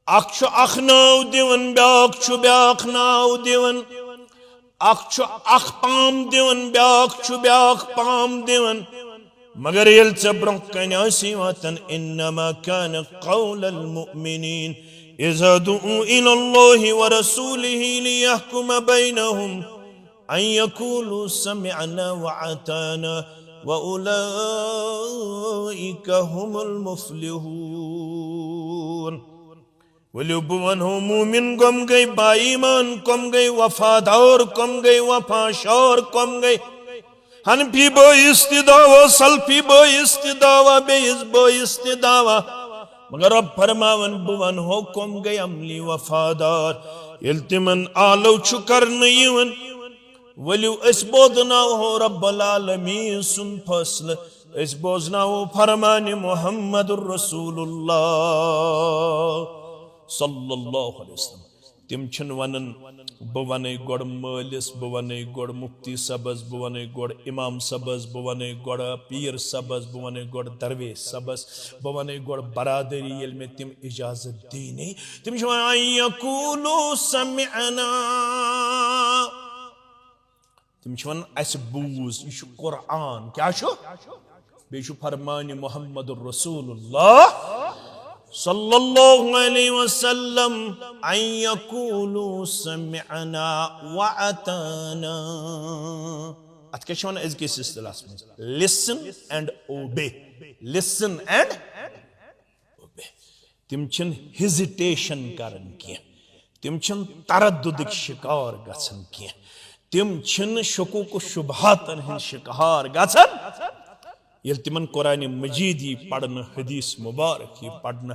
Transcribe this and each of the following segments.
अख नाव दिवन ब्याख ब्याख नाव दिवन अख पाम दिवन ब्याख पाम दिवन मगर येल ब्रोह कन वातन इन्नमा कान कौलल मुमिनीन इज़ा दुऊ इलल्लाहि व रसूलिहि लियहकुम बैनहुम अन यकूलू समिअना व अताना व उलाइका हुमुल मुफ्लिहून। वल्यो बुवन हो मुमिन कम गई बाईमान कम गई वफादार कम गई वफाशार कम गई हनफी बो इस्तिदावा सल्फी बो इस्तिदावा बेइस बो इस्तिदावा मगर अब फरमावन बुवन हो कम गई अमली वफादार इल्तिमन आलो छु करन यवन वल्यो अस बोदनाव हो रब्बुल आलमीन सुन फैसला अस बोदनाव फरमान मुहम्मदुर रसूलुल्लाह सल्लल्लाहु अलैहि वसल्लम। तिम छन वनन बह वन गोड़ मालिस बह वन गोड़ मुफ्ती सबस बह वन गोड़ इमाम सबस बह वन गोड़ पीर सबस बह वन गोड़ दरवेश सबस बह वन गोड़ बरादरी ये में तिम इजाजत दीने तिम यकूलू समिअना तिम अस बूज यह कुरान क्या बे फरमान मुहम्मदुर रसूलुल्लाह सल्लल्लाहु अलैहि वसल्लम अन यकूलू समिअना व अताना। अत क्या वन अजकिस इस्तिलाहस मज listen and obey listen and obey. तिम छन हेजिटेशन करन किया तिम छन तरद्दुद शिकार गछन किया तिम छन शुकूक शुबहातन हिंद शिकार गछन ये तिमन कुरान मजीद पढ़न हदीस मुबारक पढ़न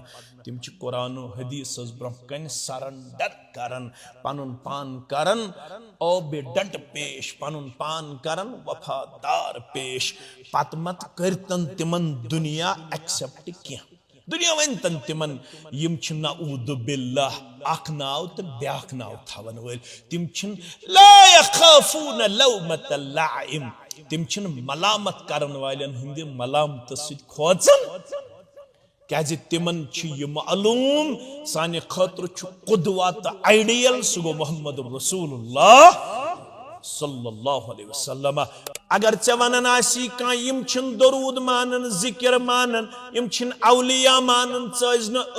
तिम कुरान हदीस ब्रोह कन सरंडर करन पनुन पान करन ओ बेडट पेश पनुन पान करन वफादार पेश पत मत करतन तिमन दुनिया एक्सेप्ट किया दुनिया वन तन तिमन यम नऊदु बिल्लाह अख नाव तो ब्याख नाव थवन वल तिम ला यखाफून लौमत लाइम तिम मलामत करन वालन हिंद मलामत खोचन क्या तिमन मालूम साने खतर कुदवा तो आइडियल सह गो मोहम्मद रसूलुल्लाह सल्लल्लाहु अलैहि वसल्लम। अगर चे वनन आसी कह यम दरूद मानन जिक्र मानन यम औलिया मानन च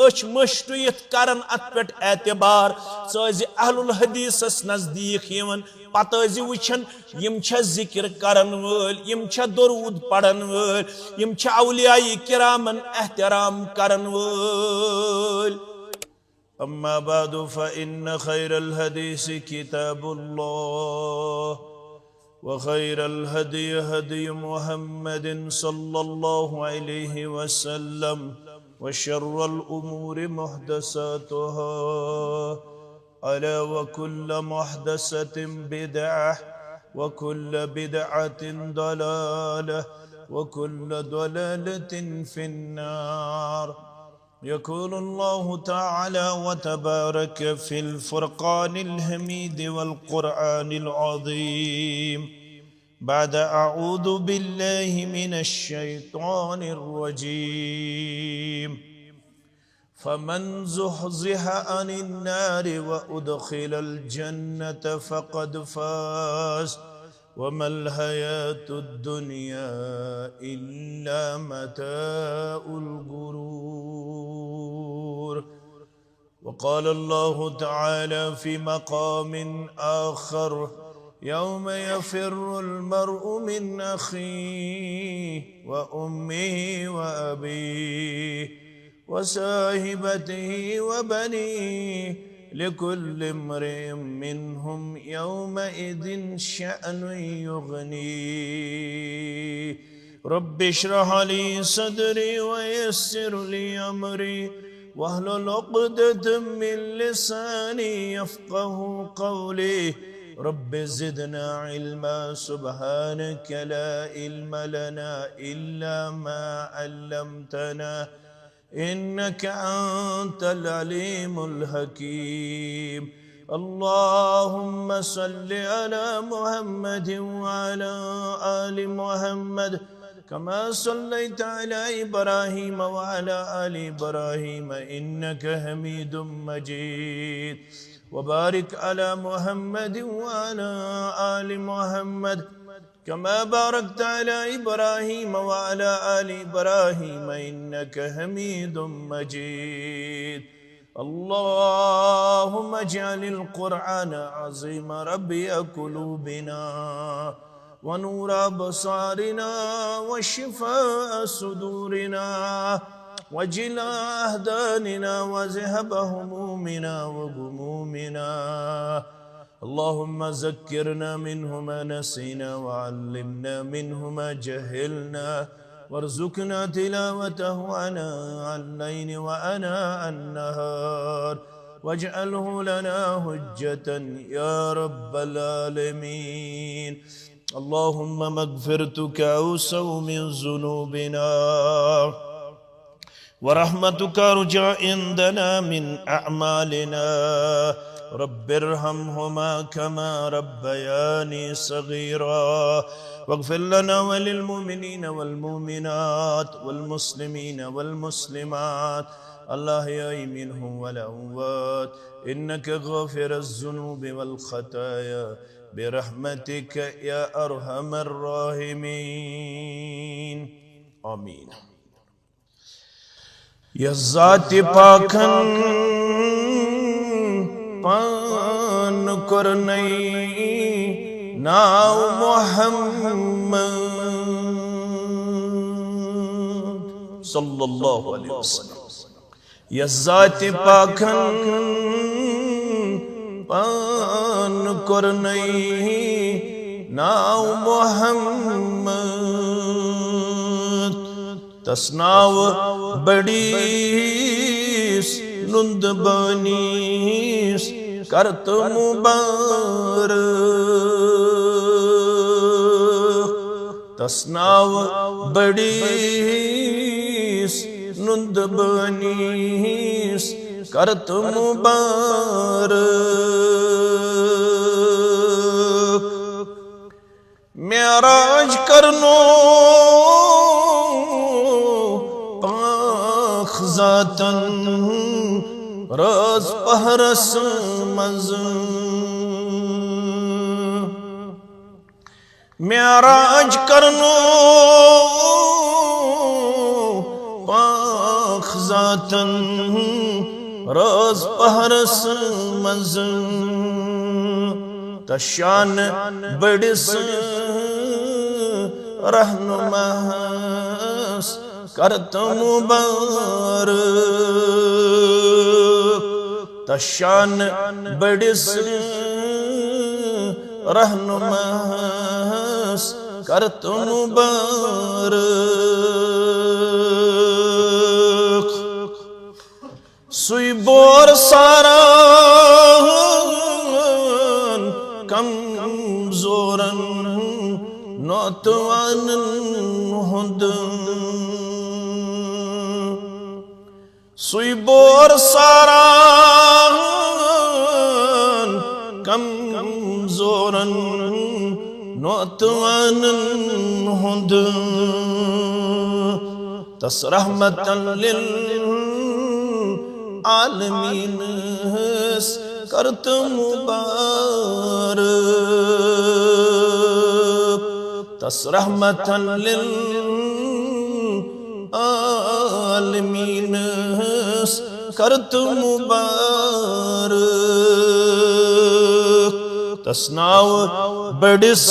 अच मशटुत करन अत पे एतबार च अहलुल हदीसस नजदीक यवन पत वुचन यम जिक्र करन वल यम दरूद पढ़न वल यम औलिया किरामन एहतराम करन वल। अम्मा बादु फ़इन्न खैरल हदीस किताबुल्लाह व खैरल हदी हदी मुहम्मदिन सल्लल्लाहु अलैहि वसल्लम व शर्रल उमूरि मुहदसातुहा अला व कुल्ल मुहदसतिन बिदअह व कुल्ल बिदअतिन दलालह व कुल्ल दलालतिन फिन्नार। यक़ूल अल्लाहु तआला व तबारक फ़िल फ़ुरक़ानिल हमीद वल क़ुरआनिल अज़ीम बाद अऊज़ु बिल्लाहि मिनश शैतानिर रजीम फ़मन ज़ुहज़िहा अनिन नारि व उदख़िलल जन्नत फ़क़द फ़ाज़ वमल हयातुद दुनिया इल्ला मताउल गुरूर। वक़ाल अल्लाहु तआला फ़ी मक़ामिन आख़र यौम यफ़िर्रुल मर्उ मिन अख़ीहि व उम्मिहि व अबीहि व साहिबतिहि व बनीहि लिकुल्लि इम्रिइन मिनहुम यौमइज़िन शअनुन युग़नीहि। रब्बि इश्रह ली सदरी व यस्सिर ली अमरी वहलुल उक़दतम मिन लिसानी यफ़क़हू क़ौली। रब्बि ज़िदना इल्मा सुब्हानक ला इल्म लना इल्ला मा अल्लमतना इन्नका अंतल अलीमुल हकीम। अल्लाहुम्मा सल्लि अला मुहम्मदिन व अला आलि मुहम्मद كما صليت على إبراهيم وعلى آل إبراهيم إنك حميد مجيد وبارك على محمد وعلى آل محمد كما باركت على إبراهيم وعلى آل إبراهيم إنك حميد مجيد اللهم اجعل القرآن عظيم ربيع قلوبنا ونور أبصارنا وشفاء صدورنا وجلاء أهداننا وذهب همومنا وغمومنا اللهم ذكرنا منه ما نسينا وعلمنا منه ما جهلنا وارزقنا تلاوته آناء الليل وآناء النهار واجعله لنا حجة يا رب العالمين اللهم مغفرتك أوسع من ذنوبنا ورحمتك أرجى عندنا من أعمالنا رب ارحمهما كما ربياني صغيرا واغفر لنا وللمؤمنين والمؤمنات والمسلمين والمسلمات الأحياء منهم والأموات إنك غافر الذنوب والخطايا برحمتك يا أرحم الراحمين آمين يا ذات پاکن پان کرنی ناو محمد صلی اللہ علیہ وسلم یا ذات پاکن پان کرنی ناو محمد تسناو بڑیس نند بانیس کرت مبارک تسناو بڑیس نند بانیس کرت مبارک معراج کرنو ذاتن راز پہرس مز معراج کرنو پاک ذاتن راز پہرس مز تشان بڑس رہنماس کرت مبارک تشان بڑس رہنماس کرت مبارک سوی بور سارا کمزورن نوتوان ہند سوی بور سارا کمزورن نوتوان ہند تس رحمتا للعالمین کرت مبارک تس رحمتا للعالمین کرت مبارک تسناو بڑس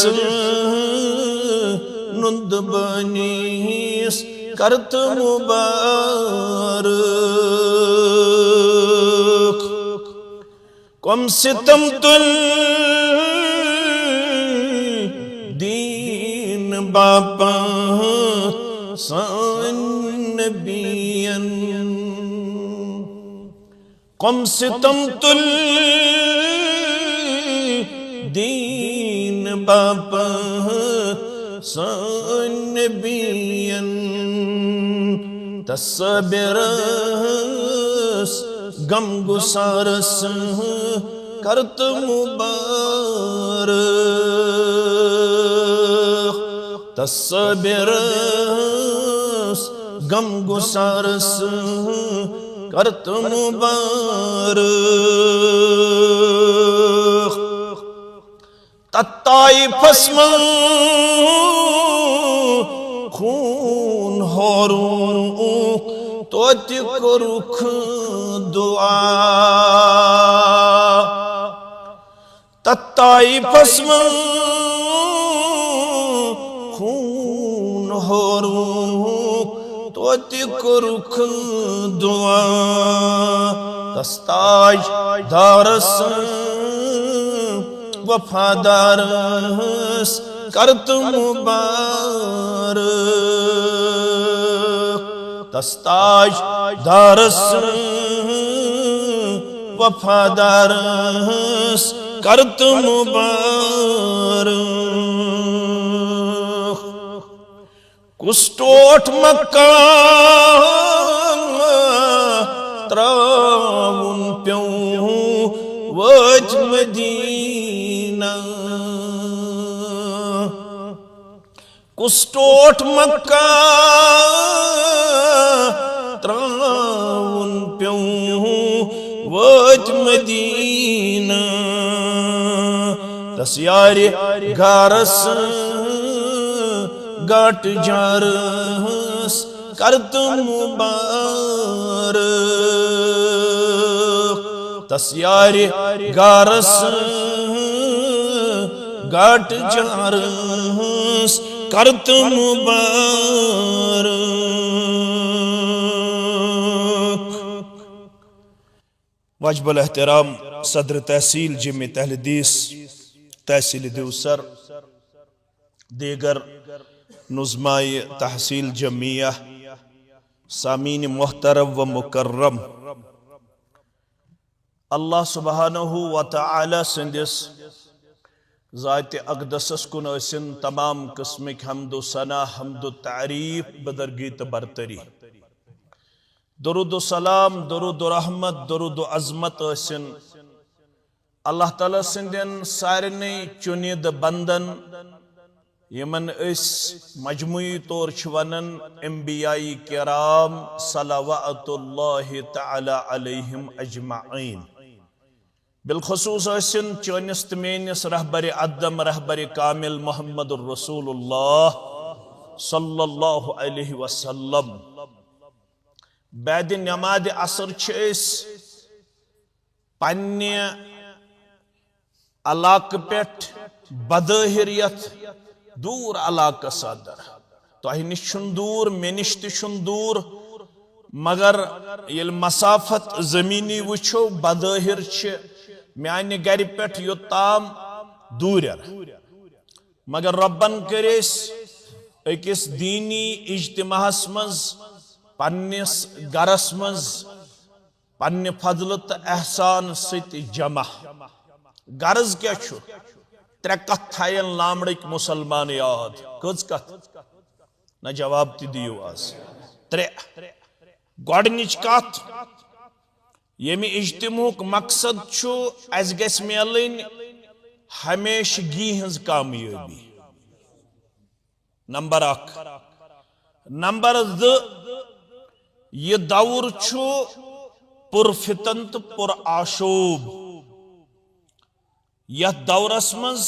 نند بانیس کرت مبارک کم ستم تل دین باپا سان نبیان قم ستم تل دین باپا سان نبیان تصبرس غم گسارس کرت مبارک तस्बिरस गम गुसारस करत मुबारक तत्ताइफस में खून होरूं तो रुख दुआ तत्ताइफस में खून होरूं तो रुख दुआ तस्ताज दारस वफादारस करत मुबारक तस्ताज दारस वफादारस करत मुबारक कुस्टोट मकान त्राउन प्यों वज मदीना कुस्टोट मकान त्राउन प्यों वज मदीना तस यारे गारस गाट जारस करत मुबारक तस यारे गारस गाट जारस करत मुबारक वाजिबुल एहतराम सदर तहसील जिम्मे तहलदीस तहसील देवसर दीगर नुज़माए तहसील जमिया सामीन मोहतरम व मुकर्रम अल्लाह सुब्हानहु व तआला संदिस ज़ात अक़दसस कुन असिन तमाम किस्मिक हम्दो सना हम्दो तारीफ बदरगी त बरतरी दरुद सलाम दरुद रहमत दरुद अज़मत असिन अल्लाह ताला सिंदन सारने चुनिद बंदन यमन इस मजमुई तौर वनन अंबियाई किराम सलावतुल्लाहि तआला अलैहिम अजमाइन बिलखुसूस असिन चनिस तमेनिस रहबर अदम रहबर कामिल मुहम्मदुर रसूलुल्लाह सल्लल्लाहु अलैहि वसल्लम बाद नमाज असर पन्ने अलाक पेट बदहिरियत दूर अलाक सदर तह निश दूर मे निश दूर मगर ये मसाफत जमीनी वुछो बदहिर म्यान गर पे योताम दूर मगर रब्बन करेस अकिस दीनी इज्तिमाहस मज पन्निस गरस मज पन्ने फजल तो एहसान सत जमा गर्ज क्या त्रे कथ थायन लामड़क मुसलमान याद कज कथ न जवाब ति दियो आज त्रे गोडनिच कथ यमि इज्तिमुक मकसद छु अस गस मेलन हमेशगी हज कामयाबी नंबर 1 नंबर 2 ये दौर छु पुरफितन तो पुर आशोब यह दौरस मज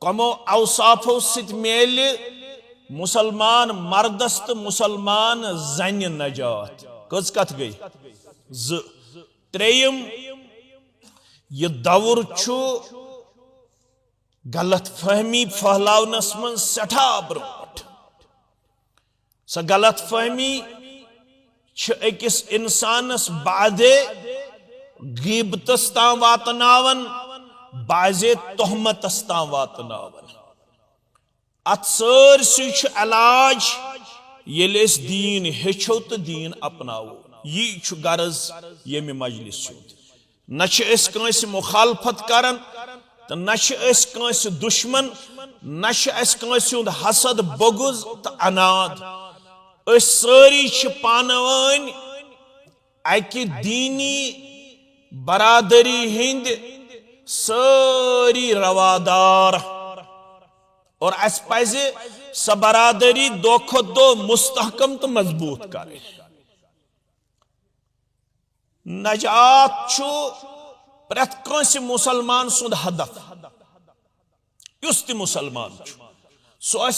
कमो अवसाफो सित मेल मुसलमान मर्दस तो मुसलमान जन नजात कज कथ गई त्रेयम यह दौर छु गलत फहमी फहलावनस मन सठा ब्रोट स गलत फहमी अकिस इंसानस बादे गीबतस तां वातनावन बाजे तोहमतस तां वातनावन अत सरसी इलाज येले दीन हेचो तो दीन अपनावो यह गर्ज यमि मजलिस न मुखालफत करन तो न दुश्मन न हसद बगुज तो अनाद सारी पानवन अकि दीनी बरादरी हिंद सारी रवादार और अस पज स बरादरी दो खो दो मुस्तहकम तो मजबूत कर। नजात प्रत कंस मुसलमान सुंद हदफ युस ति मुसलमान सह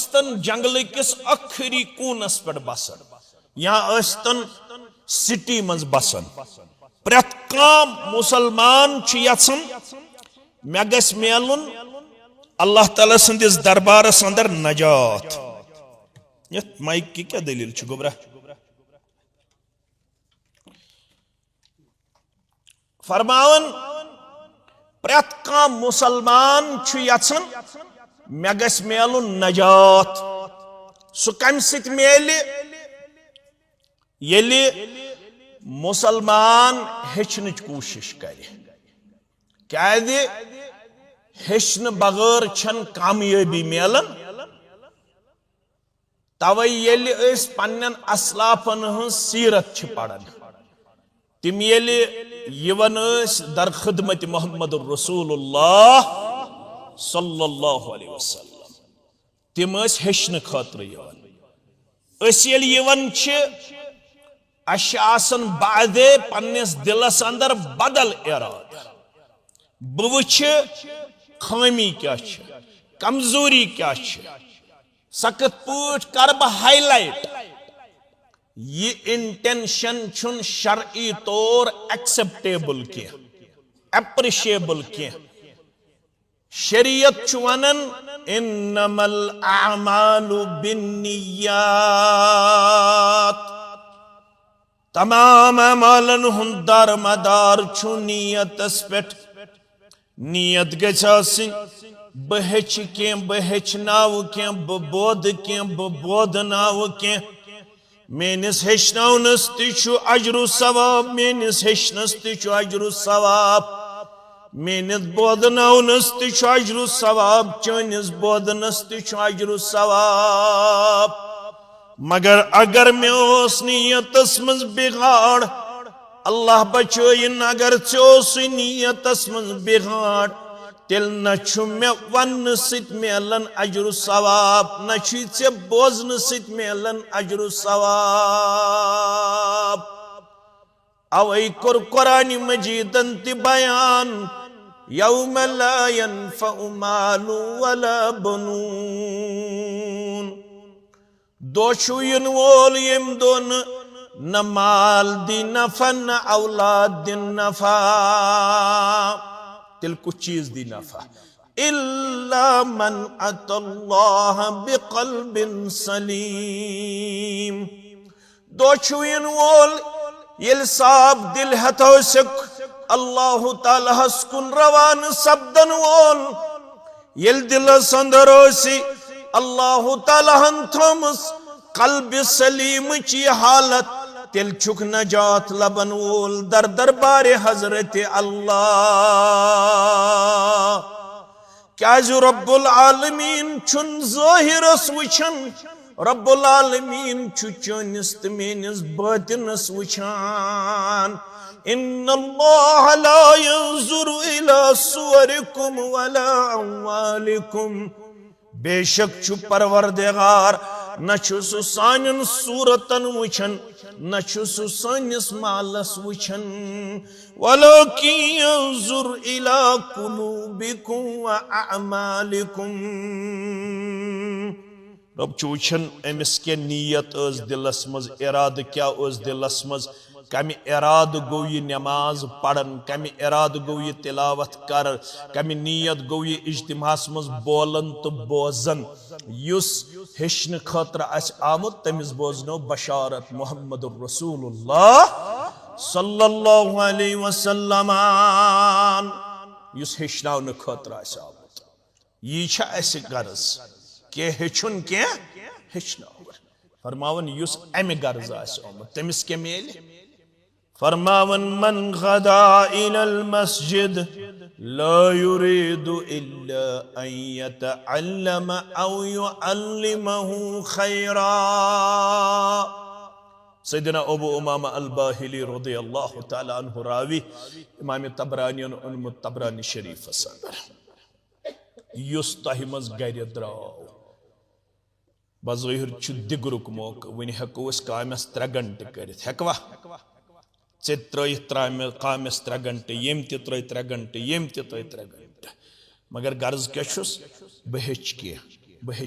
जंगल किस अखरी कूनस पे बसन या सिटी मज बसन प्रत मुसलमान यन मे गस मेलुन अल्लाह ताला संदिस दरबारस अंदर नजात। ये माइक की क्या दलील गुबरा फरमावन प्रत मुसलमान यन मे गस मेलुन नजात सह कम सत मेल येली मुसलमान हेचन कोशिश करे क्या हेचन बगैर छन कामयाबी मेलन। तवे येली पन्न असलाफन हज सीरत पढ़न तिम येली यवन दर खिदमत मोहम्मद रसूलुल्लाह सल्लल्लाहु अलैहि वसल्लम तिम हेचन खतर यवन अशासन बादे पन्निस दिलस अंदर बदल इराद बह वुछ खामी क्या कमजोरी क्या सख्त पट कर बह हाईलाइट ये इंटेंशन छुन शरई तौर एक्सेप्टेबल कह एप्रिशिएबल कह। शरीयत वनन इन्नमल आमालु बिन्नियात तमाम अमलन हुंद दारमदार छु नियतस पेठ नियत गि बह हेच कह बह हेचनाव कह बह बोध कह बह बोधनाव कह मेनिस हेचनवनस ति अजरु सवाब मेनिस हेचनस ति अजरु सवाब मेनिस बोधनवनस ति अजरु सवाब चनिस बोधनस ति अजरु सवाब। मगर अगर मे नियतस मज बिगाड़ अल्लाह बचोइन अगर चे नियतस मज बिगाड़ तेल न मे वन सत मेलन अजरु सवाब न े बोजन सत मेलन अजरु सवाब। अवै कोर कुरान मजीदन ति बयान यौम ला यनफउ मालु वला बनून दो इन वोल यम दोन न माल दी नफा न औलाद दिन नफा तिल कुछ चीज दी नफा इल्ला मन अतल्लाह बिक़ल्बिन सलीम। दो इन वोल ये साफ दिल हथो से अल्लाह ताला हस्कुन रवान सब्दन वोल ये दिल संदरोसी अल्लाह ताला थोमस कल्ब सलीम ची हालत तिल छुक नजात लबन वोल दर दरबार हजरत अल्लाह। क्या जो रब्बुल आलमीन छुन ज़ाहिरस वुछन रब्बुल आलमीन छु चनिस त मेनिस बातिनस वुछान। इन्नल्लाह ला यंजुरु इला सुवरिकुम वला अम्वालिकुम बेशक छु परवरदिगार न छु सानिन सूरतन वुछन न छु सानिस मालस वुछन वलाकिन यंजुर इला कुलूबिकुम व अअमालिकुम। रब छु वुछन अमिस के नियत दिलस मज इराद क्या दिलस मज कम इराद गो ये नमाज पढ़न कम इराद गो ये तिलावत कर कम नियत गो ये इज्तिमास मज बोलन तो बोजन युस हेचन खतर आमुत तमिस बोजनो बशारत मोहम्मद रसूलुल्लाह सल्लल्लाहु अलैहि वसल्लम युस हेचनावन खतर आमुत ये गर्ज के हेचुन के हेचनावन फरमावन युस अमि गर्ज आमुत तमिस के मेल फरमावन मन गदा इलल मस्जिद ला युरीदु इल्ला अन यतअल्लम औ युअल्लिमहु खैरा। सैयदना अबू उमामा अल-बाहिली रज़ियल्लाहु तआला अन्हु रावी इमाम तबरानी उन्मुत तबरानी शरीफ अंदर युस तह मज गर द्राव बज़ाहिर दिगरुक मौका वन हेको कामस 3 घंटे कर हेकवा ऐ कामस 3 घंटे यम त 3 घंटे यम त 3 घंटे मगर गर्ज क्या बह बह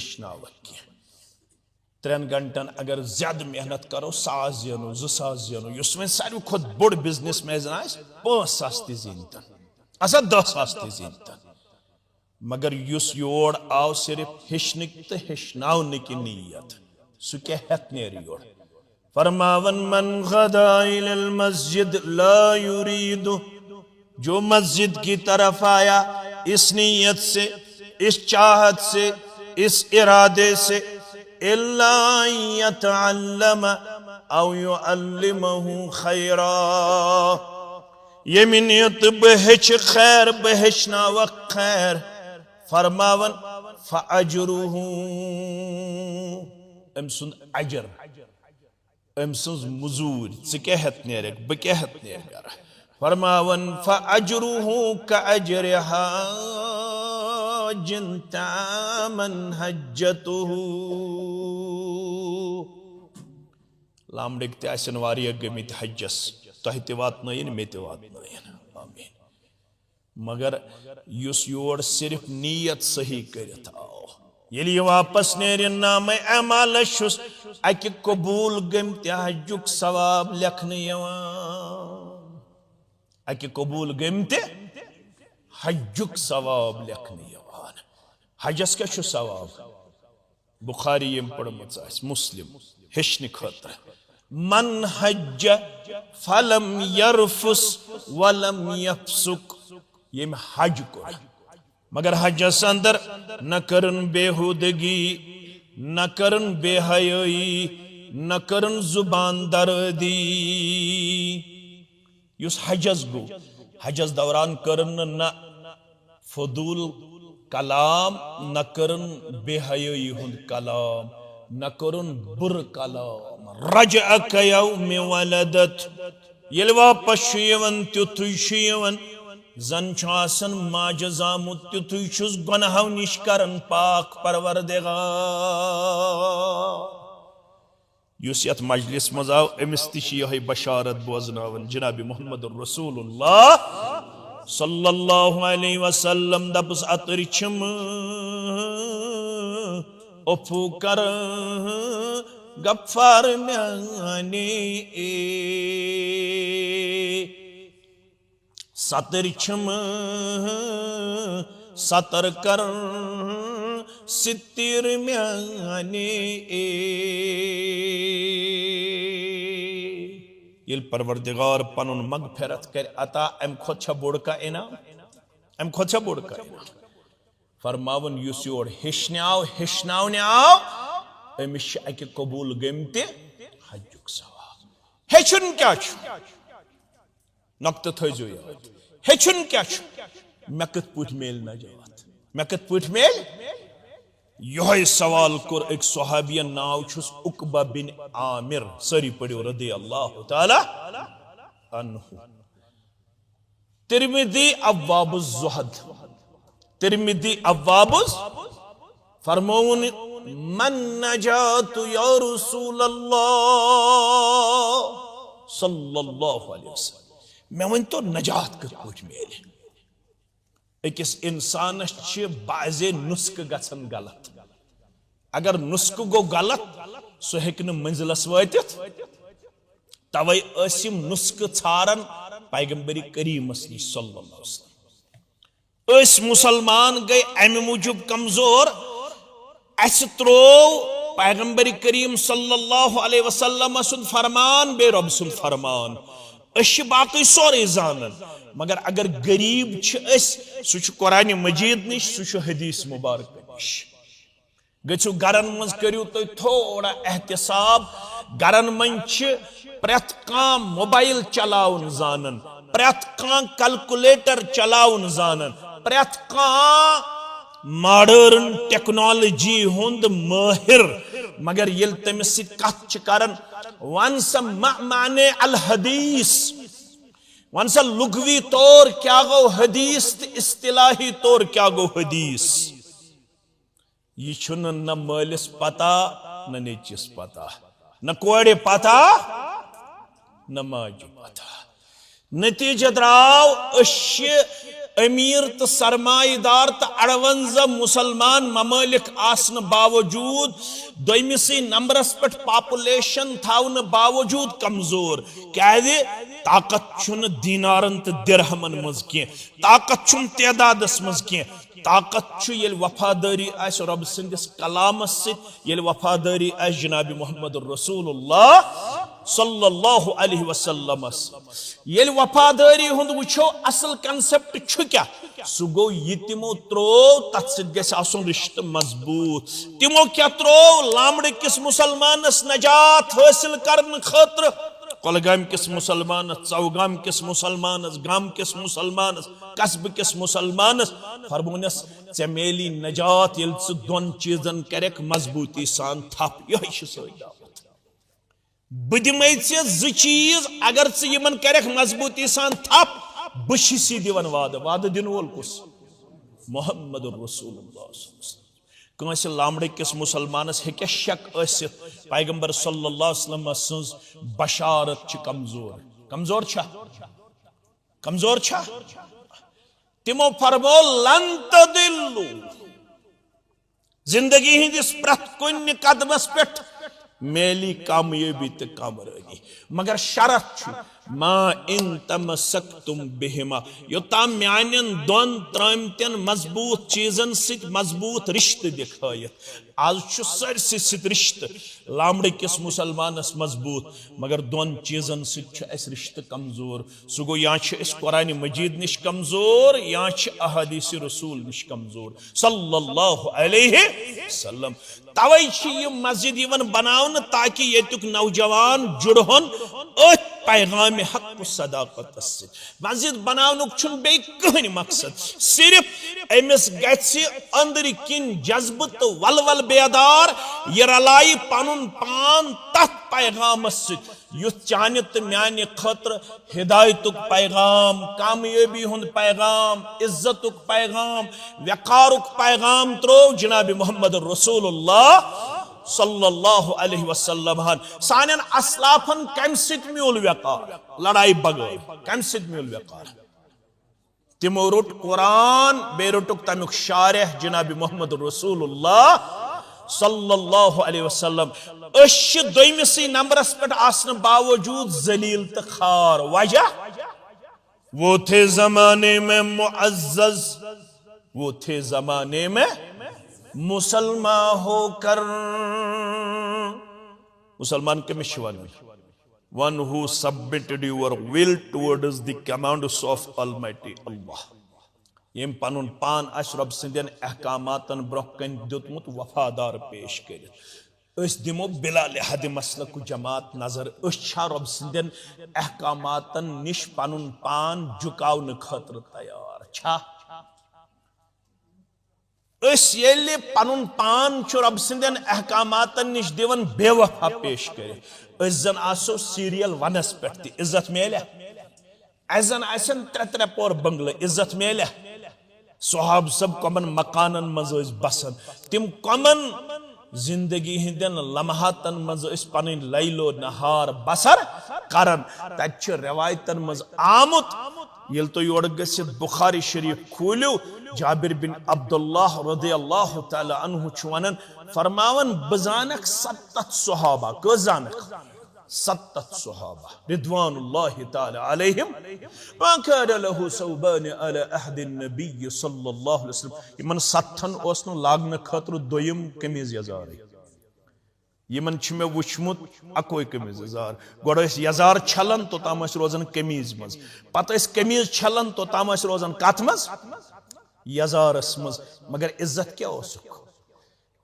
3 घंटन अगर ज्यादा मेहनत करो 100 ज़ेनो 200 ज़ेनो युस वन सारी खुद बोड़ बिजनेस मैन 5,000 त जीनतन असा 10,000 त जीनतन मगर युस योर आव सिर्फ हेचनिक तो हेचनावन की नीयत सु क्या हेत नेर योर फरमावन मन गदा इलल मस्जिद ला युरीदु जो मस्जिद की तरफ आया इस नीयत से इस चाहत से इस इरादे से इल्ला यतअल्लम औ युअल्लिमहु खैरा ये नियत बहच खैर बहचना व खैर फरमावन फअजरुहु अमसुन अजर अमसुन मुजूर क्या हेत नेर बह क्या हेत नेर फरमावन फअजरुहु कअजर हाजिन तामन हज्जतुहु लामडिक तसन वारिया गमित हज्जस तह त वातनयन मे त वातनयन आमीन मगर युस योर सिर्फ नीयत सही करत आओ ये वापस नेरिन नाम अमाल अकि कबूल गमत हजुक सवाब लेखन अकि कबूल गमत हजुक सवाब लेखन हजस क्या सवाब बुखारी यम पढ़मत मुस्लिम हेचन खतर मन हज फलम यरफुस वलम यफसुक यम हज को मगर हजस अंदर न करन बेहुदगी न करन बेहयाई न करन जुबान दर्दी युस हजस गो हजस दौरान करन न फदूल कलाम न करन बेहयाई हुंद कलाम न करन बुर कलाम रजअक यौम वलदत ये वापस तुन जन माज जामुत तुस गुनाहों निश करन पाक परवरदिगार युस यत मजलिस मज आव अमिस तह बशारत बोजनावन जनाब मोहम्मद रसूलुल्लाह सल्लल्लाहु अलैहि वसल्लम दपस अतर छम अफू कर गफ्फार म्याने सतर छम सतर कर सितिर म्याने ये परवरदिगार पनुन मगफिरत कर अता अम खुद बोड़ का इनाम अम खुद बोड़ का इनाम फरमावन युस योर हेचनावन आव अमिस अकि कबूल गमत हजुक सवाब हेचुन क्या नक्त थो हेचुन क्या मे कत पुट मेल नजात मे कत पुट मेल यह सवाल कोर एक सहाबियन नाव छुस उकबा बिन आमिर सरी पढ़ो रदी अल्लाह ताला अन्हु तिरमिदी अब्वाबुज ज़ुहद तिरमिदी अब्वाबुज फरमाउन मन नजातु या रसूल अल्लाह सल्लल्लाहु अलैहि वसल्लम मैं वन तो नजात कत पुट मेल अकिस इंसानस बाजे नुस्क गसन गलत अगर नुस्क गो गलत सो हेकन मंजिलस वातित तवै असिम नुस्क छारन पैगंबरी करीमस निश सल्लल्लाहु अलैहि वसल्लम अस मुसलमान गए अमि मूजूब कमजोर अस त्रो पैगंबरी करीम सल्लल्लाहु अलैहि वसल्लम सुन फरमान बे रब सुन फरमान अश बाकी सोरे जानन मगर अगर गरीब सह कुरान मजीद निश सह हदीस मुबारक निश गु गरन मज करू तुम थोड़ा एहतसाब गरन मज प्रत कान मोबाइल चलावन जानन प्रत कान कैलकुलेटर चलावन जानन प्रत कान मॉडर्न टेक्नोलॉजी हुंद माहिर मगर ये तमिस कथ करन वन सा माने अल हदीस वन सा लुगवी तौर क्या गो हदीस इस्तिलाही तौर क्या गो हदीस यह न मालिस पता न नेचिस पता न कोड़े पता न माज पता नतीजा द्राव अमीर तो सरमायेदार तो 58 मुसलमान ममालिक आसन बावजूद दोमिसी नंबरस पे पॉपुलेशन थावन बावजूद कमजोर क्या ताकत छुन दीनारन तो दिरहमन मज कह ताकत छुन तदादस मज कह ताकत ये वफादारी आस रब सिंदिस कलामस सत वफादारी आस जनाब मोहम्मद रसूलुल्लाह सल्लल्लाहु अलैहि वसल्लम ये वफादारी हुंद वुछो असल कंसेप्ट छु क्या सु गो ये तिमो त्रो तथ सत गस आसुन रिश्त मजबूत तिमो क्या त्रो लामड़ किस मुसलमानस नजात हासिल करन खतर कोलगाम किस मुसलमानस चौगाम किस मुसलमानस गाम किस मुसलमानस कस्ब किस मुसलमानस फरमोनस चे मेली नजात ये दोन चीजन करक मजबूती सान थप यह दावत बह दिमे ज चीज अगर इन करक मजबूती सान थप बह दिवन वाद वाद दिन वोल कुस मोहम्मद रसूलुल्लाह कंस लामड़ किस मुसलमानस हेक शक पैगंबर सल्लल्लाहु अलैहि वसल्लम सज बशारत कमजोर कमजोर कमजोर तिमो फरमो लन तदिल्लु जिंदगी हिंदिस प्रत कुन कदमस पे मेली कामयाबी तो कामरानी मगर शरत मा इन तमसक्तुम बिहिमा योताम म्यानन दोन त्रमतन मजबूत चीजन सित मजबूत रिश्ते दिखायत आज सरसे सित रिश्ते लामड़ किस मुसलमानस मजबूत मगर दोन चीजन सित रिश्ते कमजोर सो गो या कुरान मजीद निश कमजोर या अहादीस रसूल निश कमजोर सल्लल्लाहु अलैहि वसल्लम तवै मस्जिद बनावन ताकि येतुक नौजवान जुड़हन पैगाम हक सदाकत मस्जिद बनानुक बे कहन मकसद सिर्फ अमिस गि अंदर किन जज्ब तो वलवल बेदार यह रलाई पनुन पान तथ पैगाम युथ चान तो म्यान खतर हिदायतुक पैगाम कामयाबी हुंद पैगाम इज्जतुक पैगाम वक़ारुक पैगाम त्रो जनाब मोहम्मद रसूलुल्लाह सल्लल्लाहु अलैहि वसल्लम सानन असलाफन कम सित म्यूल वक़ार लड़ाई बगैर कम सित म्यूल वक़ार तिमो रुट कुरान बे रुटुक तमुक शारिह जनाब मोहम्मद रसूलुल्लाह सल्लल्लाहु अलैहि वसल्लम दोमिसी नंबरस पे आसन बावजूद जलील तो खार वजह वो थे जमाने में मुअज्जज वो थे जमाने में मुसलमान होकर मुसलमान के मिशवन one who submitted your will towards the commands of Almighty Allah यम पनुन पान रब सिंदन अहकामातन ब्रोकन दुतमुत वफादार पेश कर दिमो बिला लिहाद मसलक जमात नजर रब सिंदन अहकामातन निश पनुन पान झुकावन खतर तैयार छा पनुन पान रब सिंदन अहकामातन निश दिवन बेवफा पेश कर जन आसो सीरियल वनस पे इज्जत मेल अजन आसन त्रे पोर बंगल इज्जत मेल सोहाब सब कमन मकानन मज बसन तिम कमन जिंदगी हिंदन लम्हातन मज पन लैलो नहार बसर करन तत रवायतन मज आमुत ये तो योर गसित बुखारी शरीफ खोलियो जाबिर बिन अब्दुल्लाह रदियल्लाहु तआला अन्हु वनन फरमावन बजानक 70 सहाबा को जानक 70 सहाबा रिदवानुल्लाहि तआला अलैहिम मा कान लहु सौबान अला अहद नबी सल्लल्लाहु अलैहि वसल्लम इमन 70 ओसन लागन खतर दोयम कमीज यजार यमन मे वुचमुत अकोई कमीज यजार गोड़ यजार छलन तो ताम रोजान कमीज मज पत कमीज छलन तो ताम रोजान कत मज यजारस मज मगर इज्जत क्या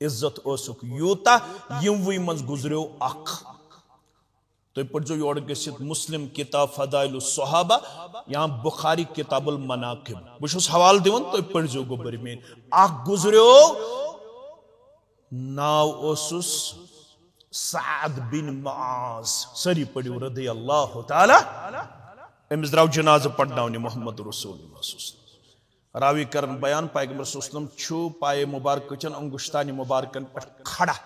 इज्जत यूता यमवि मज गुजरो अख तो पढ़ो योर गसित मुस्लिम किताब फदाइल सहाबा यहाँ बुखारी किताबुल मनाकिब बुशुस हवाल दिवन तो पढ़ो गोबर में अख गुजरो नाव ओसुस साद बिन मुआज सरी पढ़ो रदियल्लाहु ताला अमिस द्राव जनाजा पढ़नावने मोहम्मद रसूलुल्लाह रावी करन बयान पैगंबर सल्लल्लाहु अलैहि वसल्लम पाए मुबारक चन अंगुश्तान मुबारकन पे खड़ा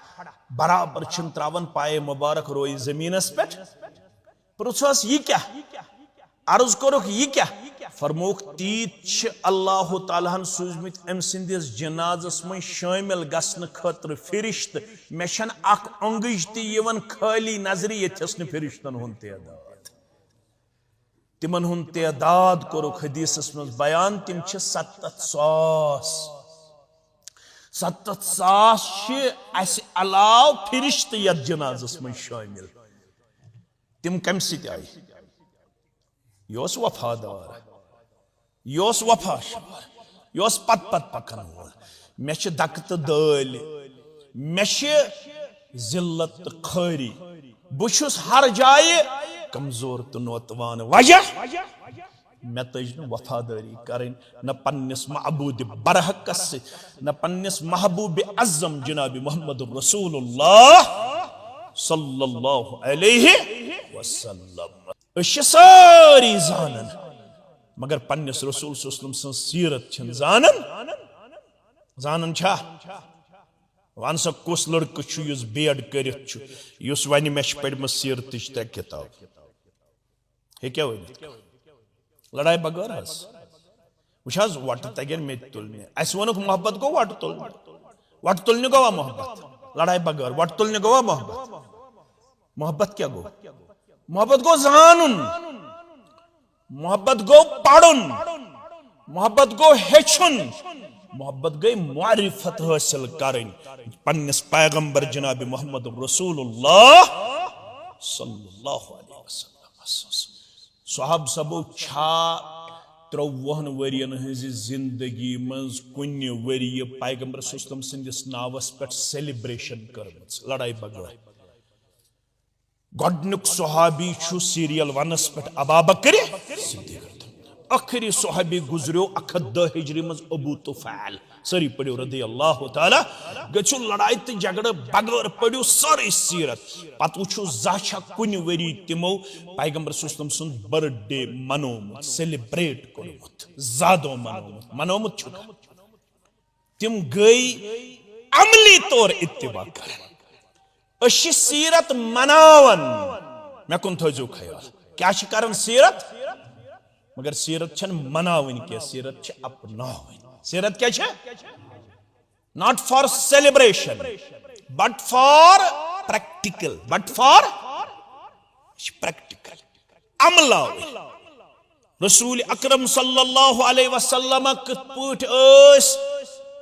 बराबर छन त्रावन पाए मुबारक रोई जमीनस पे पुछस यह क्या अर्ज करुक यह क्या फरमोक तीत अल्लाह ताला सूजमित अम सिंदिस जनाजस में शामिल गसन खतर फिरिश्त मे अख अंगज तवन खाली नजर यस फिरिश्तन हुन तदाद तिमन हुन तदाद कोरुक हदीसस मज बयान तिम 7,000 अलाव फिरिश्त यथ जनाजस में शामिल तिम कम सत आई यह वफादार यह वफा यह पत पकन वोल मे दक तो दल मे जिल्लत तो खारी बहुस हर जाए कमजोर तो नौतवान वजह मे तज न वफादारी करें न पन्निस महबूब बरहकस न पन्निस महबूब अज़म जनाब मोहम्मद रसूलुल्लाह सल्लल्लाहु अलैहि वसल्लम सारी जानन मगर पन्निस रसूल सल्लल्लाहु अलैहि वसल्लम सीरत जानन जानन छा वन सा कुस लड़कु बेड कर वन मे पढ़म सीरत किताब हे क्या वन लड़ाई बगैर वह वट तगन मे तुलने वोनुक मोहब्बत गो वट तुलने वट तुलने गवा मोहब्बत लड़ाई बगैर वट तुलने गवा मोहब्बत मोहब्बत क्या गो मोहब्बत गो जानन मोहब्बत गो पढ़ुन मोहब्बत गो हेचुन मोहब्बत गई मारिफत हासिल करें पन्निस पैगंबर जनाब मोहम्मद रसूलुल्लाह सल्लल्लाहु अलैहि वसल्लम साहब सबो छा 53 वरियन हज जिंदगी मज कुन वरिय पैगंबर सल्लल्लाहु अलैहि वसल्लम सिंदिस नावस पे सेलिब्रेशन करमच लड़ाई बगैर गोडनुक सहाबी छु सीरियल वनस पे अबा बकर सिद्दीक आखिरी सहाबी गुजरो 110 हिजरी मज अबू तुफैल सरी पढ़ो रदी अल्लाह ताला गु लड़ाई तो झगड़ बगैर पढ़ो सारी सीरत पत वो जा कुन वरी तिमो पैगंबर सल्लल्लाहु अलैहि वसल्लम बर्थडे मनोमुत सेलिब्रेट कोरमुत जादो मनोमुत तिम गई अमली तौर इत्तिबा कर सीरत मनावन मे कुन थो ख्याल क्या करन सीरत मगर सीरत छन मनावन क्या सीरत छ अपनावन सीरत क्या छ not for celebration but for practical अमला रसूल अकरम सल्लल्लाहु अलैहि वसल्लम कत पठ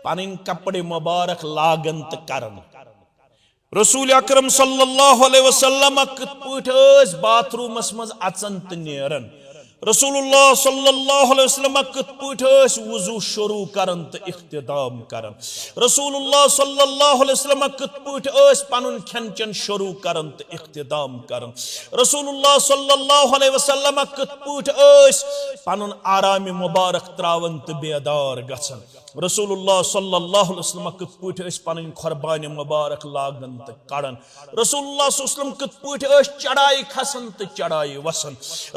पन कपड़े मुबारक लागन तो करन रसूल अकरम सल्लल्लाहु अलैहि वसल्लम कत पठ बाथरूमस मज अचन तो नेरन रसूलुल्लाह सल्लल्लाहु अलैहि वसल्लम कत पठ वुजू शुरू करन तो इख्तिताम करन रसूलुल्लाह सल्लल्लाहु अलैहि वसल्लम कत पठ पनुन खेन चन शुरू करन तो इख्तिताम करन रसूलुल्लाह सल्लल्लाहु अलैहि वसल्लम कत पठ पनुन आराम मुबारक त्रावन तो बेदार गसन रसूलुल्लाह सल्लल्लाहु अलैहि वसल्लम कत पठ पनुन कुर्बानी मुबारक लागन तो कड़न रसूलुल्लाह सल्लल्लाहु अलैहि वसल्लम कत पठ चढ़ाई खसन तो चढ़ाई वसन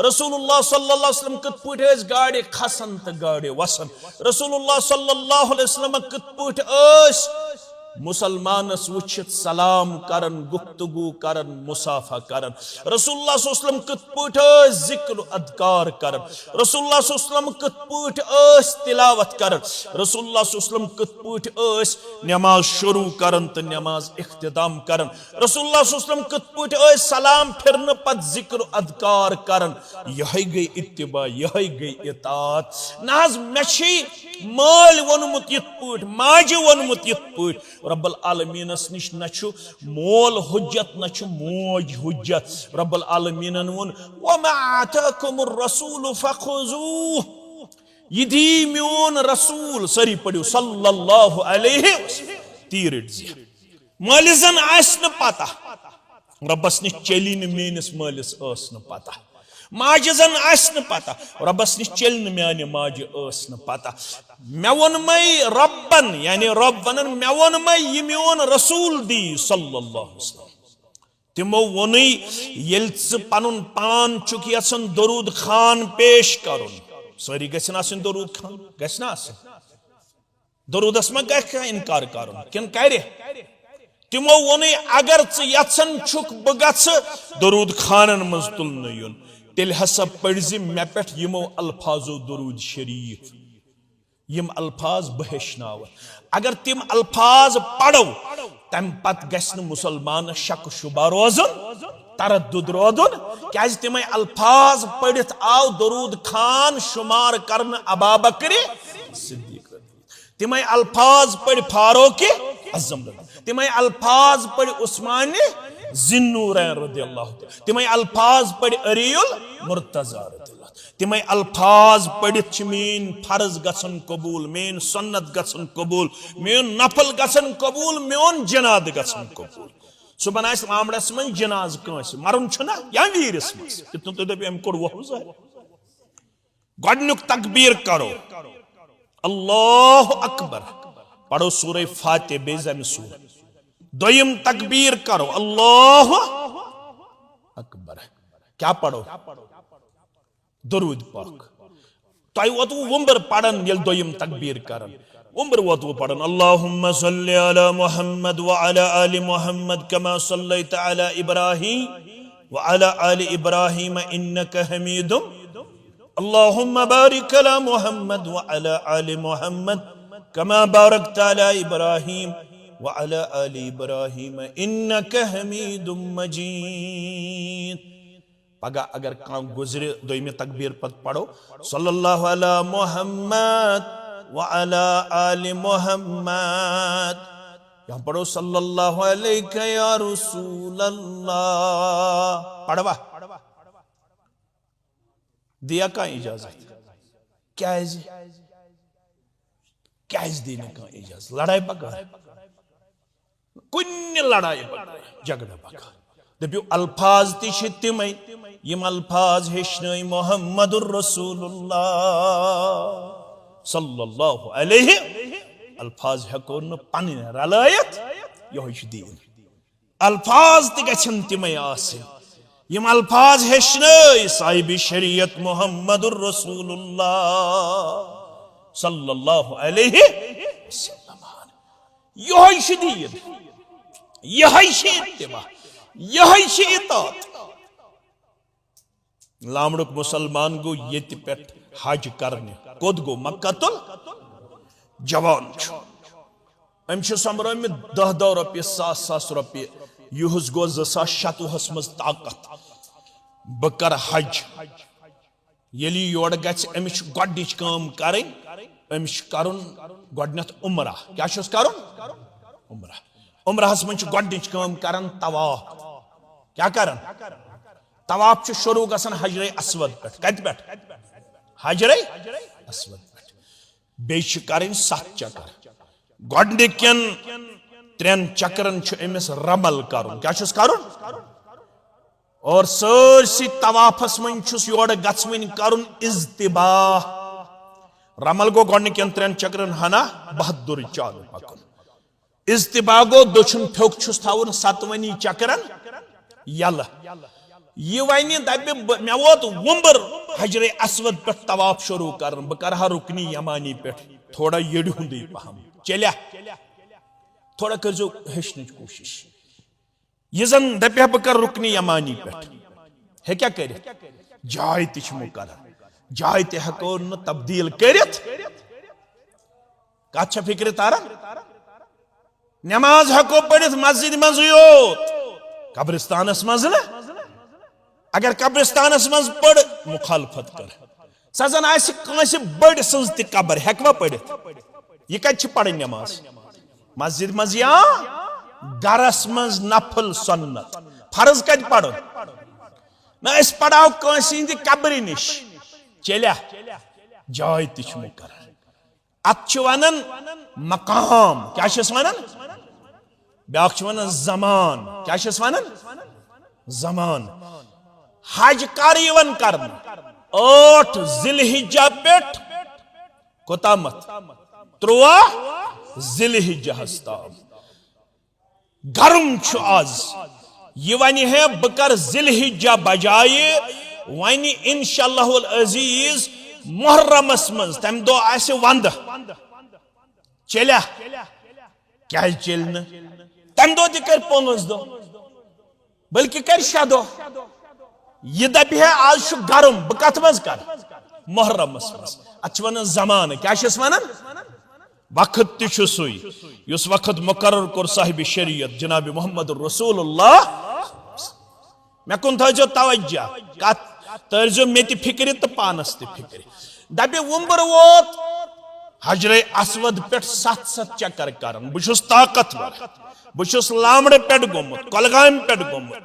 रसूलुल्लाह सल्लल्लाहु अलैहि वसल्लम कत पठ गाड़ी खसन तो गाड़ी वसन रसूलुल्लाह सल्लल्लाहु अलैहि वसल्लम कत पठ मुसलमानस वुचित सलाम करन गुफ्तगू करन मुसाफा करन रसूलुल्लाह सल्लल्लाहु अलैहि वसल्लम कत पठ जिक्र अदकार करन रसूलुल्लाह सल्लल्लाहु अलैहि वसल्लम कत पठ तिलावत करन रसूलुल्लाह सल्लल्लाहु अलैहि वसल्लम कत पठ नमाज शुरू करन तो नमाज इख्तिताम करन रसूलुल्लाह सल्लल्लाहु अलैहि वसल्लम कत पठ सलाम फिरन पत जिक्र अदकार करन यही गई इत्तिबा यही गई इताअत नाज मेछी माल वनमुत यत पठ माजे वनमुत यत पठ रब्बुल आलमीनस निश नछु मोल हुज्जत नछु मोज हुज्जत रब्बुल आलमीनन वोन वमा आताकुमुर रसूल फखुजूह यदि म्योन रसूल सरी पढ़ो सल्लल्लाहु अलैहि तीरट जी मालिजन आसन पता रब्बस निश चली न मेनिस मालिस आसन पता माजन आसन पता रब्बस निश चल न म्याने माजे आसन पता मे वोन मई रब्बन यानी रब वनन मे वोन मई ये म्योन रसूल दी सल्लल्लाहु अलैहि वसल्लम तिमो वोनी येल पनुन पान चुक यसन दरूद खान पेश करुन सारी गसन आसन दरूद खान गसन आसन दरूदस मा गख इनकार करुन किन करे तिमो वोन अगर यसन छुक बह गछ दरूद खानन मज तुलन युन तेल हसा पढ़ मे पे यमो अल्फाजो दरूद शरीफ यम अल्फाज बह हेचनाव अगर तिम अल्फाज पढ़ो तम पत गछ मुसलमान शक शुबा रोजन तरद्दुद रोदन क्या तिम अल्फाज पढ़ित आव दरूद खान शुमार करन अबा बकर सिद्दीक तिम अल्फाज पढ़ फारूक आज़म तिम अल्फाज पढ़ उस्मान ज़िन्नूरैन रज़ियल्लाहु तिम अल्फाज पढ़ अरीउल मुर्तज़ा तिम अल्फाज पढ़ित मेन फर्ज गसन कबूल मेन सुन्नत गसन कबूल मेन नफल गसन कबूल मेन जनाद गसन कबूल सुबह आमड़स मन जनाज कंस मरुन छुना या वीरस मस इतन तो दप एम कोड़ वह गडनुक तकबीर करो अल्लाह अकबर पढ़ो सूरह फातिह बेजम सूरह दोयम तकबीर करो अल्लाह अकबर क्या पढ़ो दरूद पाक तय वतु वंबर पढ़न यल दोयम तकबीर करन वंबर वतु पढ़न अल्लाहुम्मा सल्लि अला मुहम्मद व अला आलि मुहम्मद कमा सल्लैता अला इब्राहीम व अला आलि इब्राहीम इन्नका हमीदुम अल्लाहुम्मा बारिक अला मुहम्मद व अला आलि मुहम्मद कमा बारकता अला इब्राहीम व अला आलि इब्राहीम इन्नका हमीदुम मजीद पगा अगर काम गुजरे दोयम तकबीर पद पढ़ो सल्लल्लाहु अला मुहम्मद व अला आलि मुहम्मद यहाँ पढ़ो सल्लल्लाहु अलैहि या रसूल अल्लाह पढ़वा दिया का इजाजत क्या देने का इजाजत लड़ाई पका कुछ लड़ाई पका झगड़ा पका दपो अल्फाज तिम यम अल्फाज हेचन मोहम्मदुर रसूलुल्लाह सल्लल्लाहु अलैहि अल्फाज हेको न पन रलायत यह दीन अल्फाज तन तिम यम अल्फाज हेचन साहिब शरीयत मोहम्मदुर रसूलुल्लाह सल्लल्लाहु अलैहि वसल्लम यह दीन यह इत्तिबा यह इतात लामड़ुक मुसलमान गो ये पे हज करने कोद गो मक्कतुल जवान अम सम्राम 10 रुपये 1,000 रुपये युहस गो 2027 मज ताकत बह कर हज यली योर गमिश गोडनिच काम करें अमिश करुन गोडनेथ उमरा क्या करुन उमरा उमराहस मन गोडनिच काम करन तवाफ क्या करन तवाफ शुरू गसन हजरे अस्वद पे कत पे हजरे अस्वद पे बेच करें 7 चक्कर गोडनिकन 3 चक्करन अमिस रमल करुन क्या करुन और सरसी तवाफस मन योर गवन करुन इज्तिबाह रमल गो गोडनिकन 3 चक्करन हना बहादुर चाल पकुन इज्तिबाह गो दक्षिण ठोक थावन 7 चक्करन यल यह वन दप मे वोत वंबर हजरे अस्वद पे तवाफ शुरू कर बह कर रुकनी यमानी पे थोड़ा यड़ हुंद पहम चलिया थोड़ा करो हेचन कोशिश यह जन दपे बह कर रुकनी यमानी पे हे क्या कर जाय तह मुकर जाय तको न तब्दील कर कत फिक्र तारान नमाज हको पढ़ित मस्जिद मज योत कब्रिस्तानस मज न अगर कब्रिस्तानस मज पढ़ मुखालफत कर सजन आंस बड़ सज तबर हेकवा पढ़ित यह कत पढ़ नमाज मस्जिद मज या गरस मज नफल सुन्नत फर्ज कत पढ़ न पढ़ाओ कंद कब्र निश चलिया जाय तह मुकर अत वनन मकाम क्या वनन ब्या वनन जमान क्या वनन जमान हज कर कर 8 जिलहिज्जा पे कोतामत 13 जिलहिज्जाहस ताम गर्म आज यह वन है बह कर जिलहिज्जा बजाए वन इंशाअल्लाहुल अजीज मुहर्रमस मज तम दो आसे वंद चल्या क्या चल न तम दो कर 5 दो बल्कि कर 6 दो यह दप है आज गरम बह कत मज कर मुहर्रमस मज अत वन जमान क्या वन वक्त तुई उस वक्त मुकर्रर कोर साहिब शरीयत जनाब मोहम्मद रसूलुल्लाह मे कुन थो तवज्जो कत तरजो मे फिक्र तो पानस फिक्र दपे वुम्बर वोत हजरे अस्वद पे 7 चक्कर कर बहुत ताकतवर बहुत लामड़ पे गोमुत कलगाम पे गोमुत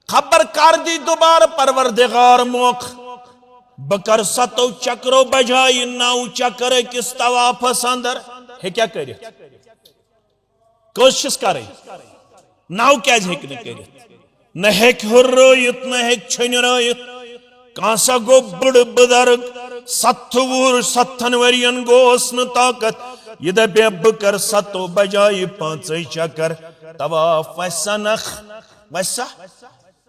खबर कर दी दोबार परवरदिगार मोख बह कर 7 चक्रों बजाय 9 चक्कर किस तवाफस अंदर हे क्या कर कर 9 क्या कर न हुर्रत न छनरत कांसा गो बड़ बुजुर्ग 7 वरियन गोस न ताकत यह दपे बह कर 7 बजाय 5 चक्कर तवाफ वैसा नख वैसा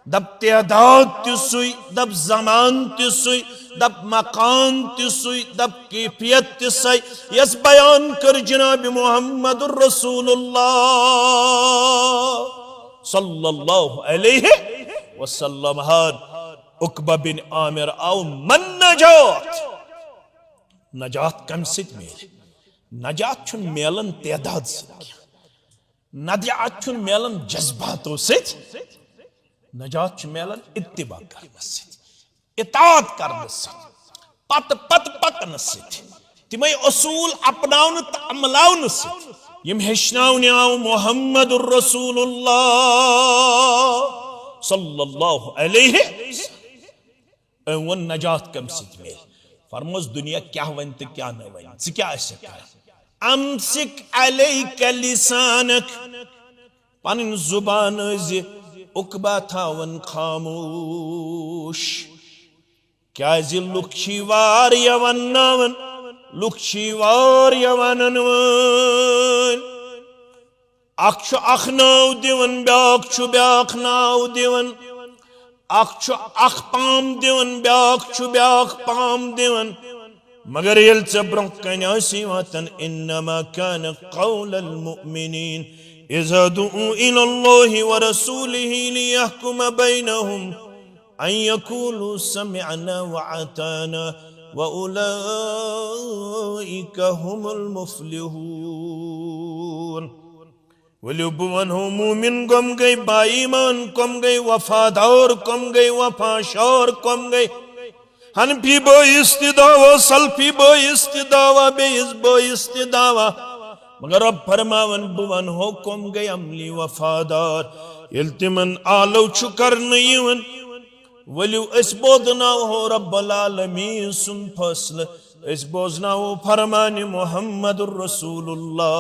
दब तदाद तुई दब जमान तुई दब मकान तुई दब कैफियत तुई यस बयान कर जनाब मोहम्मद रसूलुल्लाह सल्लल्लाहु अलैहि वसल्लम उकबा बिन आमिर आओ मन नजात कम सित मेल नजात छुन मेलन तदाद सित नजात छुन मेलन जज्बातों सित नजात मेलन इत्तिबा करने इतात करने पत पत पकन तिम असूल अपनावन तो अमलावन यम हेचनावन आव मोहम्मद रसूलुल्लाह सल्लल्लाहु अलैहि वन नजात कम मेल फरमोस दुनिया क्या वन तो क्या न वन क्या अमसिक अलैका लिसानक पन जुबान उकबा थावन खामोश क्या लुखी वार यवन लुखी वार यवन अख नाव दिवन ब्याख नाव दिवन अख पाम दिवन ब्याख पाम दिवन मगर यल ब्रोह कन वातन इन्नमा कान कौलल मुमिनीन इज़ा दुऊ इलल्लाहि व रसूलिहि लियहकुम बैनहुम अन यक़ूलू समिअना व अताना व उलाइका हुमुल मुफ्लिहून। वल्यो बुवन हो मोमिन कम गई बाईमान कम गई वफादार कम गई वफाशार कम गई हनफी बो इस्तिदावा सल्फी बो इस्तिदावा बेइस बो इस्तिदावा मगर अब फरमावन बुवन हो कम गए अमली वफादार इल्तिमन आलो चुकर नहीं वलियो इस बोधना हो रब्बुल आलमीन सुन फसल इस बोझना हो फरमान मोहम्मद रसूलुल्लाह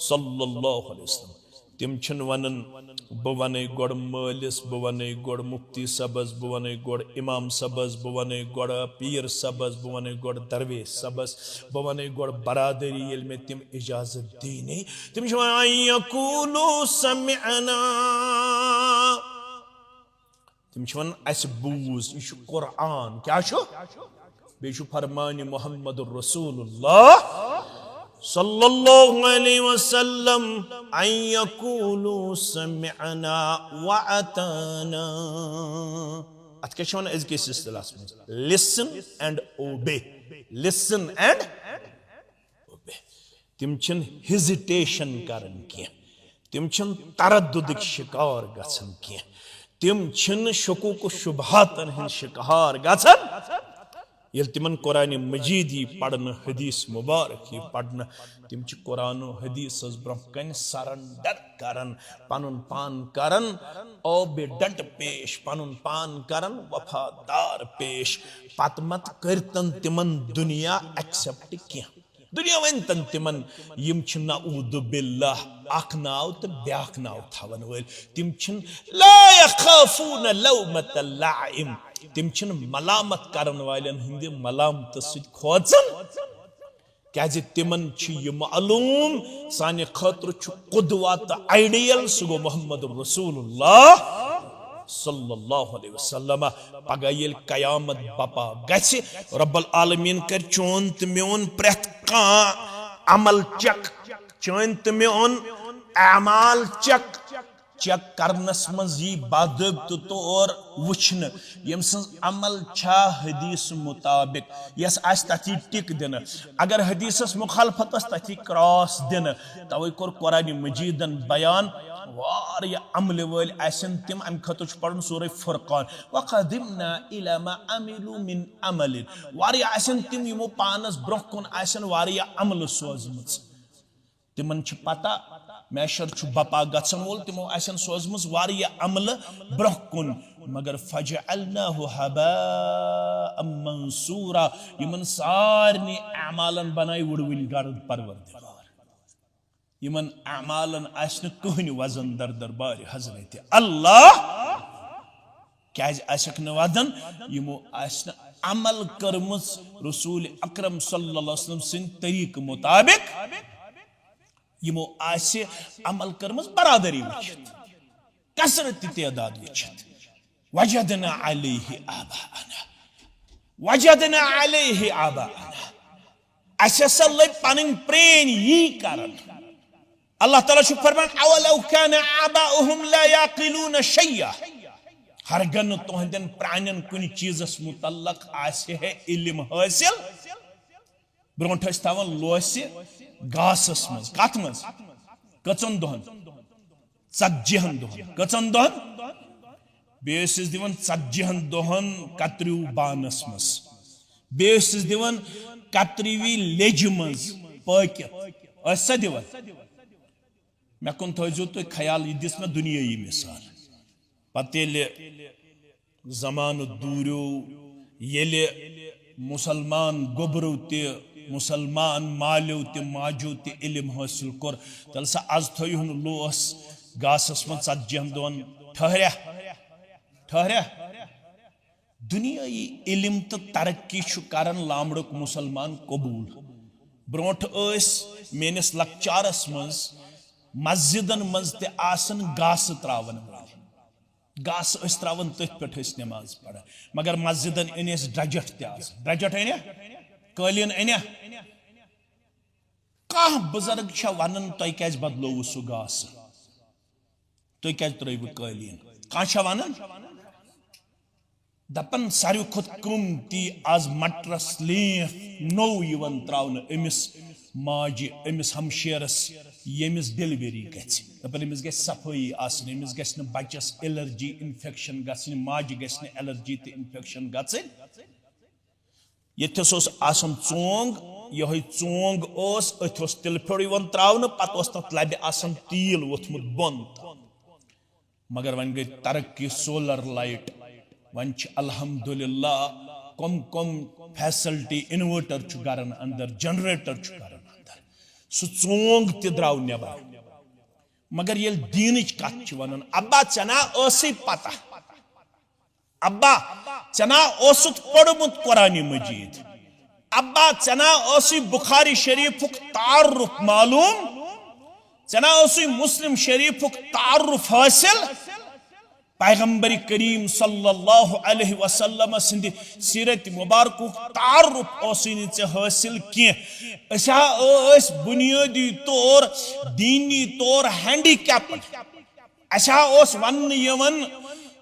सल्लल्लाहु अलैहि वसल्लम तिम छन वनन बवन गोड़ मालिस बवन गोड़ मुफ्ती सबस बवन गोड़ इमाम सबस बवन गोड़ पीर सबस बवन गोड़ दरवेश सबस बवन गोड़ बरादरी ये में तिम इजाजत दी नहीं तिम यकूलू समिअना तिम अस बूज यह कुरान क्या बे फरमान मोहम्मद रसूलुल्लाह सल्लल्लाहु अलैहि वसल्लम अन यकूलू समिअना व अताना अत क्या अजकिस इस्तिलाहस में listen and obey listen and obey तिम हेजिटेशन करन किया तिम तरद्दुद शिकार गसन किया तिम शकूक शुबहातन हिंद शिकार गसन ये तिमन कुरान मजीद पढ़न हदीस मुबारक पढ़न तिम कुरान हदीस ब्रोह कन सरेंडर करन पनुन पान करन ओ बेडट पेश पनुन पान करन वफादार पेश पत मत करतन तिमन दुनिया एक्सेप्ट किया दुनिया वन तन तिमन यम नऊदु बिल्लाह अख नाव तो ब्याख नाव थवन वल तिम ला यखाफून लौमत लाइम तिम मलामत करन वालन हिंद मलामत खोचन क्या तिमन मालूम साने खतर कुदवा तो आइडियल सह गो मोहम्मद रसूलुल्लाह सल्लल्लाहु अलैहि वसल्लम पगह येल कयामत बपा गछि रब्बुल आलमीन कर चोन त मेन प्रेथ का अमल चक चोन त मेन अमाल चक चेक करनस मज यी बादबत तौर वुछन यम सं अमल छा हदीस मुताबिक यस आस तथी टिक दिन अगर हदीसस मुखालफत तथी क्रॉस दिन तवे कोर कुरान मजीदन बयान वारिया अमल वल आसन तिम अम खतुच पढ़न सूरह फुरकान वक़दिमना इला मा अमिलु मिन अमल वारिया आसन तिम यमो पानस ब्रोकुन आसन वारिया अमल सोजमस तिमन छ पता मैशर छु बपा गसन वोल तिमो आसन सोजमस वारिया अमल ब्रोकुन मगर फजअलनाहु हबाअम मंसूरा यमन सारनी अमालन बनाई वुडविल गर्द परवरदिगार यमन अमालन आसन कहन वजन दर दरबार हजरत अल्लाह क्या आसक न वदन यमो आसन अमल करमस रसूल अकरम सल्लल्लाहु अलैहि वसल्लम सिन तरीक मुताबिक यमो आसे अमल करमस बरादरी वचित कसरत तदाद वचित वजदना अलैहि आबाअना अससल पन प्रेन यी करन अल्लाह ताला छु फरमान अवलौ कान आबाउहुम ला याकिलून शैया हरगन तोहदन प्राणन कुन चीजस मुतल्लक आसे है इल्म हासिल ब्रोंठ तवन लोसे गासस मज कत मज कचन दोहन सज्जहन दोहन कचन दोहन बेसिस दिवन सज्जहन दोहन कत्रिउ बानस मज बेसिस दिवन कत्रिवी लेज मज पकित ऐसा दिवन मैं कुन थो तो ख्याल दिस में दुनियाई मिसाल पते जमान दूरो ये मुसलमान गोबरो ते मुसलमान मालो ते माजो ते इल्म हासिल कोर तल सा आज थोन लोस गासस मन सज्जहन दोन ठहरा दुनियाई इल्म तो तरक्की छु करन लामड़क मुसलमान कबूल ब्रोंठ मेनिस लकचारस मज मस्जिदन मज ते आसन गास त्रावन गास त्रावन तथ पे नमाज पढ़ा मगर मस्जिदन अनिस ड्रजट ड्रजट अनिया कालीन अनिया कह बुजुर्ग वन तुम क्या बदलो सह गास तुम क्या त्रो कालीन कह वन दपन सारे खुद कीमती आज मटरस लेफ नौ त्रावन अमिस माजि अमिस हमशेरस यमिस डिलीवरी गपन अमिस ग सफाई अमिस ग बचस एलर्जी इन्फेक्शन गन माजि ग एलर्जी तो इन्फेक्शन गन यथस चोंग यह चोंग अथ तिल फो त्रावन पे तथ लबे तील वोथमुत बोन मगर वन गई तरक्की सोलर लाइट वन अल्हम्दुलिल्लाह कम कम फैसिलिटी इन्वर्टर गरन अंदर जनरेटर गरन अंदर सह चोंग द्राव नबर मगर ये दीन कत वन अब्बा चना पता अब्बा चना पढ़मुत कुरान मजीद अब्बा चना बुखारी शरीफुक तारुफ मालूम चना मुस्लिम शरीफुक तारुफ हासिल पैगंबर करीम सल्लल्लाहु अलैहि वसल्लम सिंध सीरत मुबारक तारुफ हासिल क्या बुनियादी तौर दीनी तौर हैंडीकैप्ड वन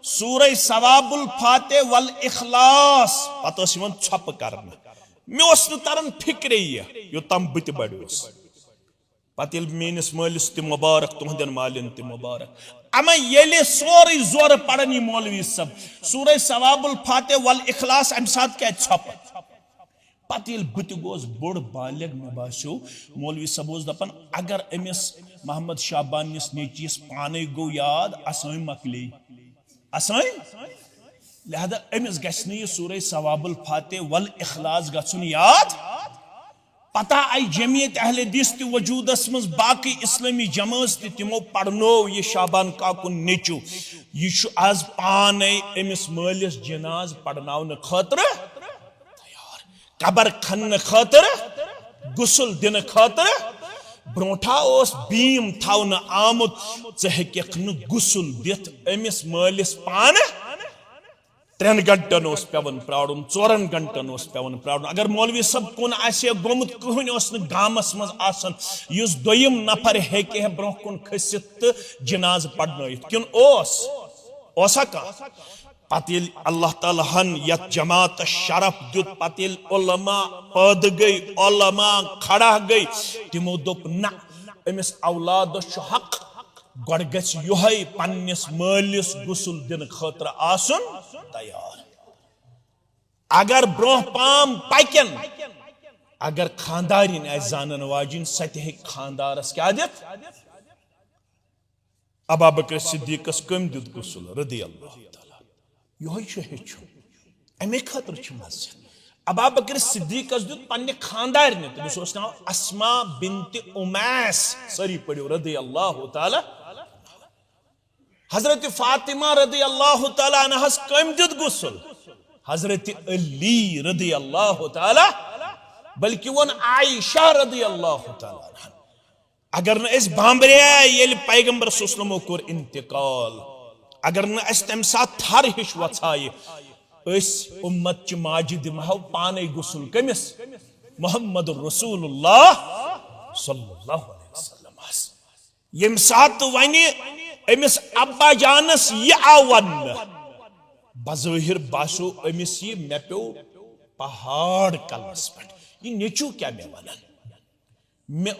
सूरह सवाबुल फाते वल इखलास पत छप कर मे तरन फिक्रे योतम बत बड़ोस पत मेनिस मालिस त मुबारक तुहदन मालिन त मुबारक अमे ये सोरे जोर पढ़न मौलवी सब सूरह सवाबुल फाते वल इखलास अम सात क्या छप पत बत गोस बोड़ बालिग मे बासो मौलवी सब दपन अगर अमिस मोहम्मद शाबानिस नेचीस पाने गो याद असाई मकले असाई लिहाजा अमिस गि सूरह सवाबुल फाते वल इखलास गन याद पता आई जमीयत अहले हदीस ति वजूदस मज बाकी इस्लामी जमात तिमो पढ़नो ये शाबान काकुन नेचु यह आज पाने अमिस मालिस जनाज पढ़नावन खतर तैयार कबर खन खतर गुसल दिन खतर ब्रोठा बीम थवन आमुत हेक गुसल दित अमिस मालिस पान 3 घंटन पेवन प्राड़न 4 घंटन पेवन प्राड़न अगर मौलवी सब कुन गोमुत कहन गामस मज युस दोयम नफर हेके ब्रोह कुन खसित तो जनाज पढ़नयित किन ओसा कह पत अल्लाह ताला हन यत जमात शरफ दुत पत उलमा पद गई उलमा खड़ा गई तिमो दोप ना अमिस औलाद हक गोड़ गछ योहै पन्निस मालिस गुसल दिन खतर आसन तैयार अगर ब्रोह पाम पकन अगर खानदारिन जानन वाजिन सत हे खानदारस क्या दित अबू बकर सिद्दीकस कम दित गुसल रदी अल्लाह ताला योहै हेचु अमे खतर छ मस्जिद अबू बकर सिद्दीकस दित पन्ने खानदारिन तमिस नाव अस्मा बिन्त उमैस सरी पड़ो रदी अल्लाह ताला हजरत फातिमा रदी अल्लाह ताला अन्हस कम दित गुसल हजरत अली रदी अल्लाह ताला बल्कि वन आयशा रदी अल्लाह ताला अगर न इस बांबरे ये पैगंबर सुस्लमो कोर इंतकाल अगर न इस तम साथ थर हिश वछाए इस उम्मत च माजिद महव पाने गुसल कमिस मोहम्मद रसूलुल्लाह सल्लल्लाहु अलैहि वसल्लम यम साथ वने अमिस अब्बा जानस ये आवन बज़ाहिर बासो अमिस ये मे पे पहाड़ कलस पे ये नेचू क्या मे वनन मे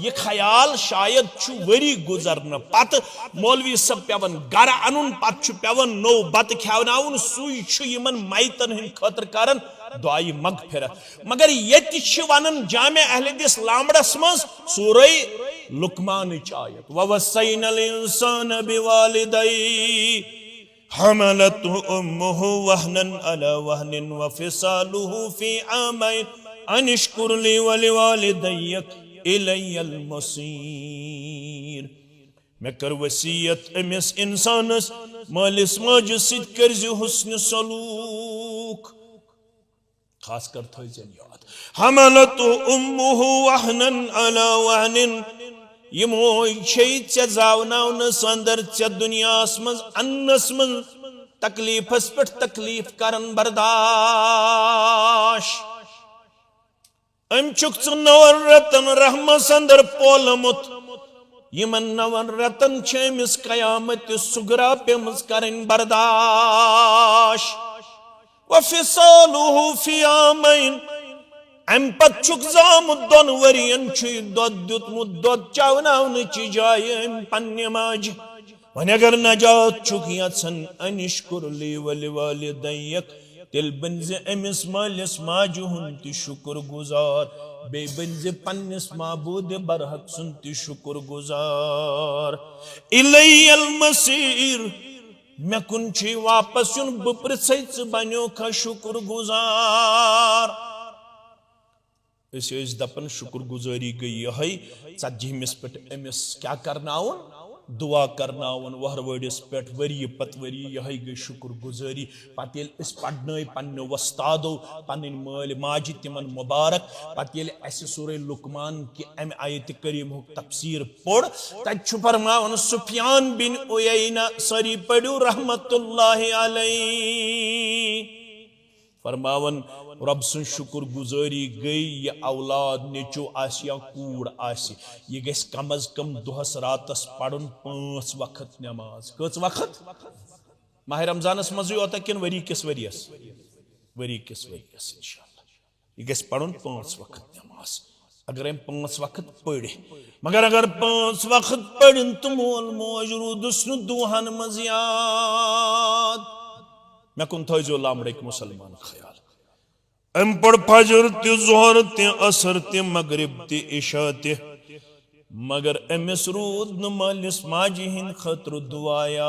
ये ख्याल शायद छु वरी गुजरन पत मौलवी सब पेवन गर अनुन पत छु पेवन नो बत खवनाउन सुई छु यमन मैतन हिन खतर करन दुआई मगफिरत मगर यति छु वनन जामे अहले हदीस लामड़स मज सूरह लुकमान आयत ववसैनल इंसान बिवालिदैहि हमलतहु उम्मुहु वहनन अला वहनिन वफिसालुहु फी आमैन अनिश्कुर ली वलिवालिदैक इलैयल मसीर मैं कर वसीयत अमिस इंसानस मालिस माज सित करज हुस्न सलूक खास कर थजन याद हमलतु उम्मुहु वहनन अला वहनिन यमो छे च जावनावन संदर च दुनियास मज अन्नस मज तकलीफस पे तकलीफ करन बर्दाश अमचुक नवन रतन रहम संदर पोलमुत यमन नवन रतन छमिस कयामत सुगरा पेमस करन बर्दाश वफिसालुहु फी आमैन अम पछुक जाम दोन वरियन छु दोद दुतमुत दोद चावनावन ची जाय पन्ने माज वन अगर नजात छुक यसन अनिश्कुर ली वलिवालिदैक तिल बंज अमिस मालिस माजु हुन शुक्र गुजार बे बंज पन्निस माबूद बरहक सुन शुक्र गुजार इलैयल मसीर मे कुन छी वापस युन बप्रसैच बन्यो खा शुक्र गुजार इस दपन शुक्र गुजारी गई यही षडजिहमिस पे अमिस क्या करनावन दुआ करनावन वहरवड़िस पे वरी पत वरी यही गई शुक्र गुजारी पत पढ़न पन्ने वस्तादो पन्न माल माजि तिमन मुबारक पत सूरह लुकमान कि अम आयत करीम तफसीर पोड़ तत फरमावन सुफियान बिन उयैना सरी पड़ो रहमतुल्लाहि अलैहि फरमावन रब सुन शुक्र गुजारी गई ये औलाद नेचो आसि या कूड़ आसि ये गस कम अज कम दुहस रातस पढ़न 5 वक्त नमाज कच वक्त माह रमजानस मज योता किन वरी किस वरियस इंशाअल्लाह ये गस पढ़न 5 वक्त नमाज अगर हम 5 वक्त पढ़े मगर अगर 5 वक्त पढ़न तो मोल मोज रुदस दुहन मज याद मैं कुन थो लामड़े मुसलमान ख्याल अम पढ़ फजर ते जोहर ते असर ते मगरिब ते इशा ते मगर अमिस रूद न मालिस माजि हिन खतर दुआयात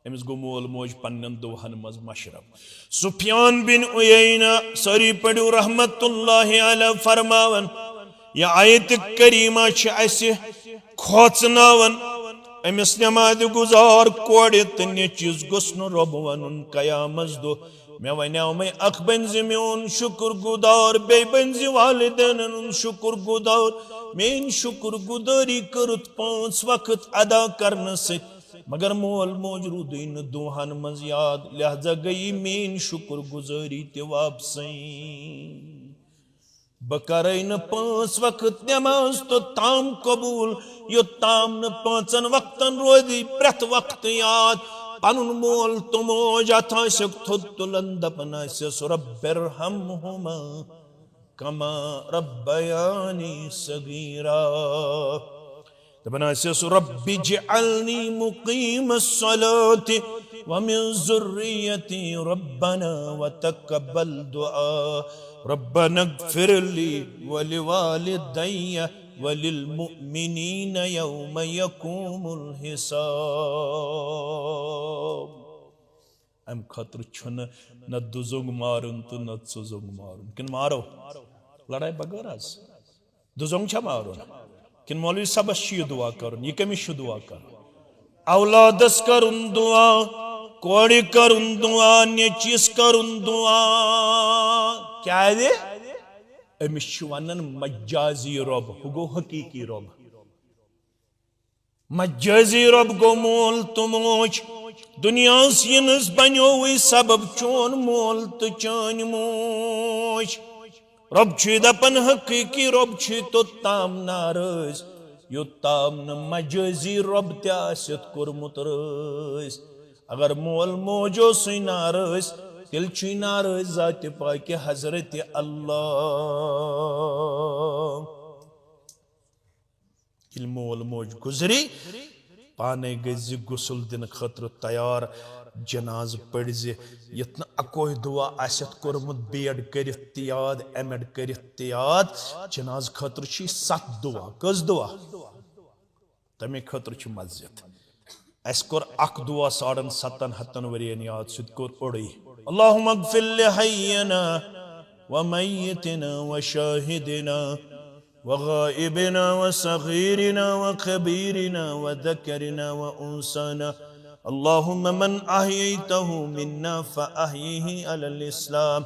अमिस गो मोल मोज पन्न दुहन मज मशरब सुफियान बिन उयैना सरी पड़ो रहमतुल्लाहि अलैहि फरमावन या आयत करीमा छ असे खोचनावन अमिस नमाज गुजार कोड़े तन्ने चीज गुस्न रब वनुन कयामस दो मे वन्याव मे अख बन मोन शुक्र गुदार बे बन वालिदैन शुक्र गुदार मेन शुक्र गुदारी करुत 5 वक्त अदा करने से मगर मोल मोज रूद दुहन मज याद लिहाजा गई मेन शुक्र गुजारी ते वापस बह कर 5 वक्त नमाज तो ताम कबूल यो ताम न 5 वक्तन रोदी प्रत वक्त याद पनुन मोल तो मोज अथा थोद तुलन दपन रब्बिरहमहुमा कमा रब्बयानी सगीरा दपन रब्बि जअलनी मुकीमस्सलाति व मिन ज़ुर्रियती रब्बना व तक़ब्बल दुआ रब्बना इग़फ़िरली व लिवालिदैया व लिलमुअ्मिनीन यौम यक़ूमुल हिसाब। अम खतर छुन न दुजुंग मारुन तो न सुजुंग मारुन किन मारो लड़ाई बगैर आज दुजुंग छा मारुन किन मौलवी सबस ये दुआ करुन ये कमिश दुआ कर औलादस करुन दुआ कोड़ी करुन दुआ नेचिस करुन दुआ क्या है दे अमिश वनन मज्जाजी रब हुगो हकीकी रब मज्जाजी रब गो मोल तुमोच दुनिया यनस बनो सबब चोन मोल तो चान मोच रब दपन हकीकी रब तो ताम नाराज यो ताम न मजाजी रब तत कोर्मुत राज अगर मोल मोजो सु नाराज तिल नाराज जात पाक हजरत अल्लाह तिल मोल मोज गुजरी पाने गई गुसल दिन खतर तैयार जनाज पढ़ यत अकोह दुआ आसत कोर्मुत बीएड करित याद एमएड करित याद जनाज खतर 7 दुआ कस दुआ तमे खतर मस्जिद अस कोर अख दुआ 7.5 वरियन याद सुत कोर ओड़ी अल्लाहुम्मा इग़फ़िर लिहय्यिना व मय्यितिना व शाहिदिना व गाइबिना व सगीरिना व कबीरिना व ज़करिना व उन्साना अल्लाहुम्मा मन अहयैतहु मिन्ना फ़अहयिही अलल इस्लाम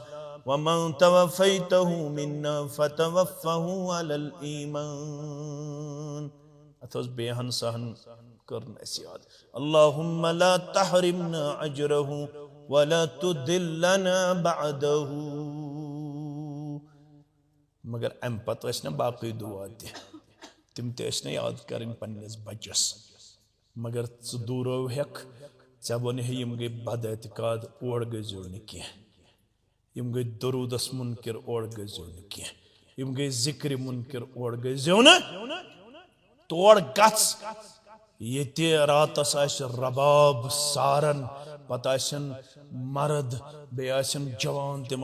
व मन तवफ़ैतहु मिन्ना फ़तवफ़्फ़हु अलल ईमान। अथस बेहन सहन करने से याद अल्लाहुम्मा ला तहरिमना अजरहु व ला तुदिल्लना बअदहु। मगर अम पत न बाकी दुआ तिम त याद कर पन्निस बच्चस मगर दूर हेक ऐ वन यम गई बद एतकाद और गजो नम गई दरूदस मुनकर और गजो नम गई जिक्र मुनकर और गजो न तोड़ गस ये रातस रबाब सारन पता मर्द बे जवान तम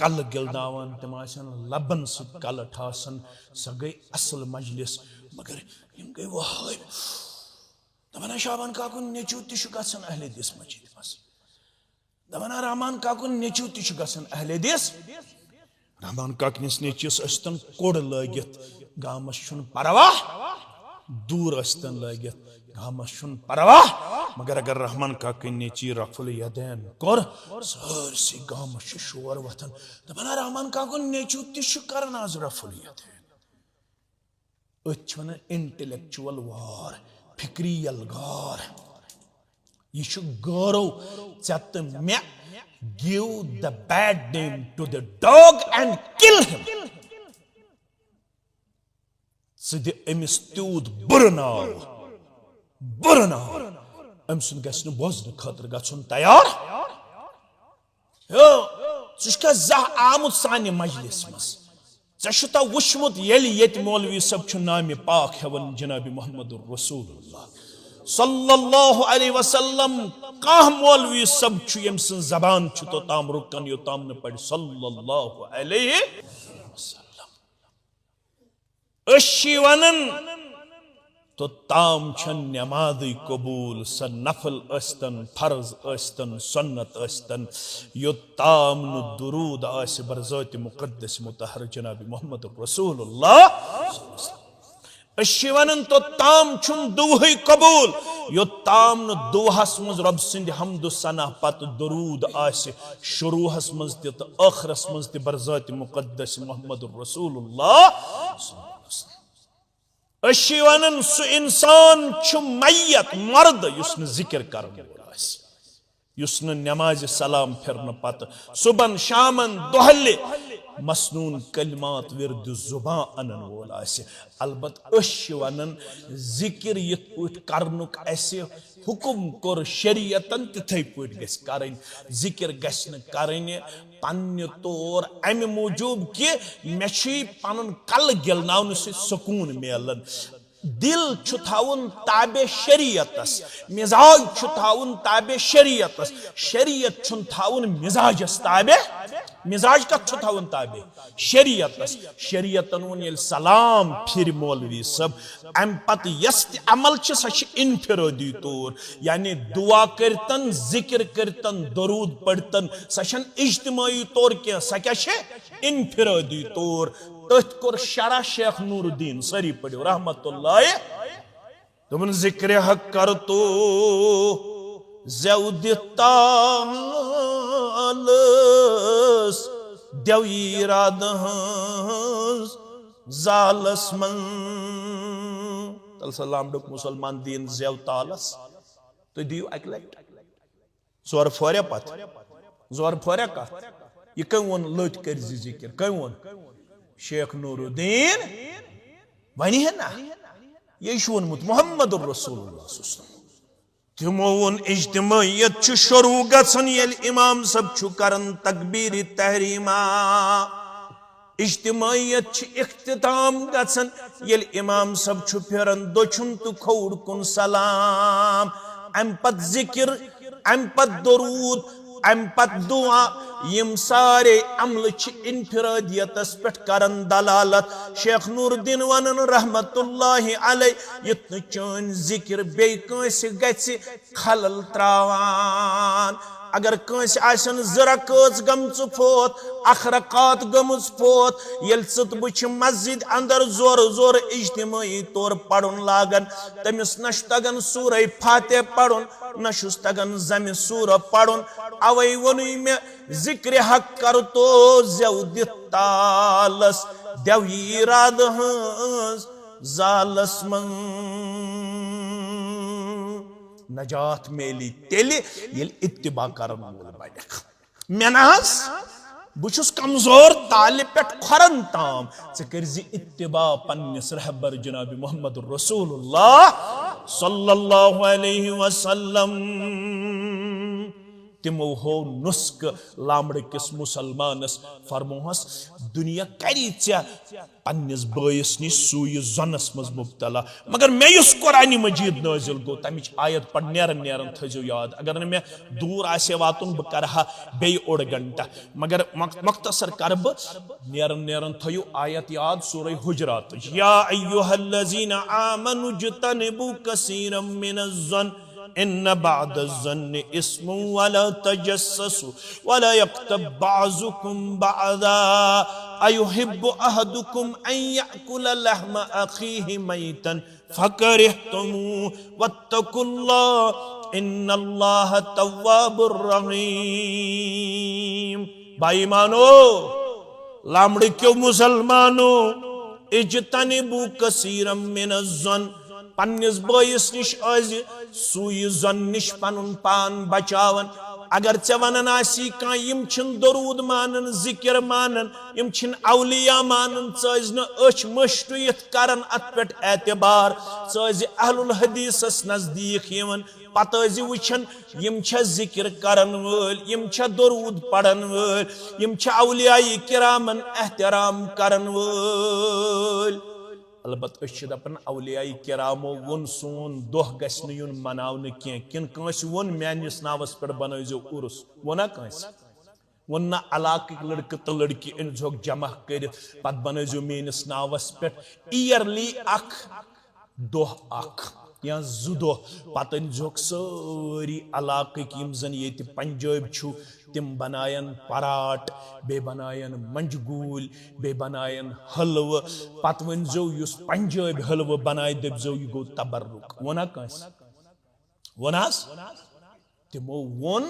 कल गिलदान तम लबन सत कल ठासन सह गई असल मजलिस मगर यम गई वह दपन शाबान काकुन नेचू तहन अहले दिस मस्जिद मस दपन रहमान काकुन नेचू तहन अहले दिस रहमान काकनिस नेचिस अस्तन कोड़ लगित गामस छुन परवाह दूर अस्तन लगित गामस छुन परवाह मगर अगर रहमान काकन नेची रफुल यदैन कोर सरसी गामस शोर वथन दपन रहमान काकुन नेचू तह करन आज रफुल यदैन अन इंटेलेक्चुअल वार फिक्री अलगार यह गौरव चत मे give the bad name to the dog and kill him दि अमिस तूत बुर नाव अम सुन गन बोजन खतर गन तैयार सह जह आमुत सानि मजलिस मज चा वुचमुत ये मौलवी सब नाम पाक हेवन जनाब मोहम्मद रसूलुल्लाह सल्लल्लाहु अलैहि वसल्लम कह मौलवी सब यम जबान तो ताम रुकन यो ताम न पढ़ सल्लल्लाहु अलैहि वसल्लम वनन तो ताम नमाज कबूल स नफल अस्तन फर्ज अस्तन सुन्नत अस्तन यो ताम न दुरूद आस बरज़ात मुक़द्दस मुतहर जनाब मोहम्मद रसूलुल्लाह वनन तो ताम दुह कबूल योत्ताम न दुहस मज रब सिंध हमदु सना पत दरूद आसे शुरूहस मज ते तो आखरस मज ते बरज़ात मुक़द्दस मुहम्मदुर रसूलुल्लाह अशी वनन सु इंसान छु मय्यत मर्द युस्न जिक्र करन युस्न नमाज सलाम फिरन पत सुबन शामन दोहले मसनून कलमात विरद जुबान अनन वोल आसे अलबत अश वनन जिक्र यत पट करनुक ऐसे हुकुम कोर शरीयतन तिथै पट गस करन जिक्र गस न करन पन्ने तौर अमि मूजूब कि मे छी पनुन कल गिलनावन से सुकून मिलन दिल छु थाउन ताबे शरीयतस मिजाज छु थाउन ताबे शरीयतस शरीयत छुन थाउन मिजाजस ताबे मिजाज का छु थाउन ताबे शरीयतस शरीयतन वन यल सलाम फिर मौलवी सब अम पत यस्त अमल छ सच इनफिरादी तौर यानी दुआ करतन जिक्र करतन दरूद पढ़तन सशन इज्तिमाई तौर के सके छ इनफिरादी तौर तथ कोर शरा शेख नूरुद्दीन सरी पढ़ो रहमतुल्लाह तुमन जिक्र हक कर तो ज़ौदितालस देवीरादहस जालस मन तल सलाम डुक मुसलमान दीन ज़ौतालस तो दियो अकलट जोर फोरे पत जोर फोरे का ये कौन लट कर जिक्र कौन शेख नूरुद्दीन वनी है ना ये वोनमुत मुहम्मदुर रसूलुल्लाह तिमो वोन इज्तिमाइयत छु शुरू गसन यल इमाम सब छु करन तकबीर तहरीमा इज्तिमाइयत छु इख्तिताम गसन यल इमाम सब छु फिरन दोछुन तु खौड़ कुन सलाम अम पत जिक्र अम पत दरूद अम पत दुआ यम सारे अमल छि इनफिरादियतस पेट करन दलालत शेख नूरुद्दीन वनन रहमतुल्लाहि अलैह यत चन जिक्र बे कंस गछि खलल त्रावान अगर कंस आसन जरकज गमच फोत अखरकात गमच फोत यल सत बुछ मस्जिद अंदर जोर जोर इज्तिमाई तौर पढ़न लागन तमिस नश तगन सूरह फातिहा पढ़न नशुस तगन जमि सूरह पढ़न अवै वनुई में जिक्र हक कर तो ज़ौदितालस देवीरादहस जालस मन नजात मेली तेली ये इत्तिबा करन वोल बड़ख मेनास बुछुस कमजोर ताले पेट खरन ताम से करजी इत्तिबा पन्निस रहबर जनाब मुहम्मदुर रसूलुल्लाह सल्लल्लाहु अलैहि वसल्लम तिमो हो नुस्क लामड़ किस मुसलमानस फरमोहस दुनिया करी चे पन्निस बयस नि सूय जनस मज मुब्तला मगर मे युस कुरान मजीद नाजिल गो तमिच आयत पढ़ नेरन नेरन थजो याद अगर मे दूर आसे वातुन ब करहा बे ओड़ घंटा मगर मख्तसर करब नेरन नेरन थयो आयत याद सूरह हुजरात या अय्युहल्लज़ीना आमनु जतनिबु कसीरम मिनज़्ज़न इन्न बअदज़्ज़न्नि इस्मुन वला तजस्ससु वला यक्तब बअज़ुकुम बअज़ा अयुहिब्बु अहदुकुम अन यअकुल लहम अखीहि मैतन फकरिहतुमू वत्तकुल्लाह इन्नल्लाह तव्वाबुर रहीम। भाई मानो लामड़ी क्यों मुसलमानो इज्तनिबु कसीरम मिनज़्ज़न पन्निस बयस निश आज सूय जन निश पनुन पान बचावन अगर चे वनन आसी का यम छिन दरूद मानन जिक्र मानन यम छिन औलिया मानन चज न अच मशटुयत करन अत पेट एतबार चज अहलुल हदीसस नजदीक यवन पतज वचन यम छ जिक्र करन वल यम छ दरूद पढ़न वल यम छ औलिया किरामन एहतराम करन वल अलबत दपन औलिया किरामो वोन सोन दोह गस्न युन मनावन किन कंस वोन मानिस नावस पे बनजो उर्स वोना कंस वोन ना इलाक लड़क तो लड़की अनजोक जमा कर पत बनजो मेनिस नावस पे ईयरली अख दोह अख या जु दोह पत अनजोक सारी इलाक यम जन ये पंजाब छु तिम बनायन पराट बे बनायन मंजगूल बे बनायन हलव पत वनजो युस पंजाब हलव बनाय दबजो यह गो तबर्रुक वना कंस वनास तिमो वोन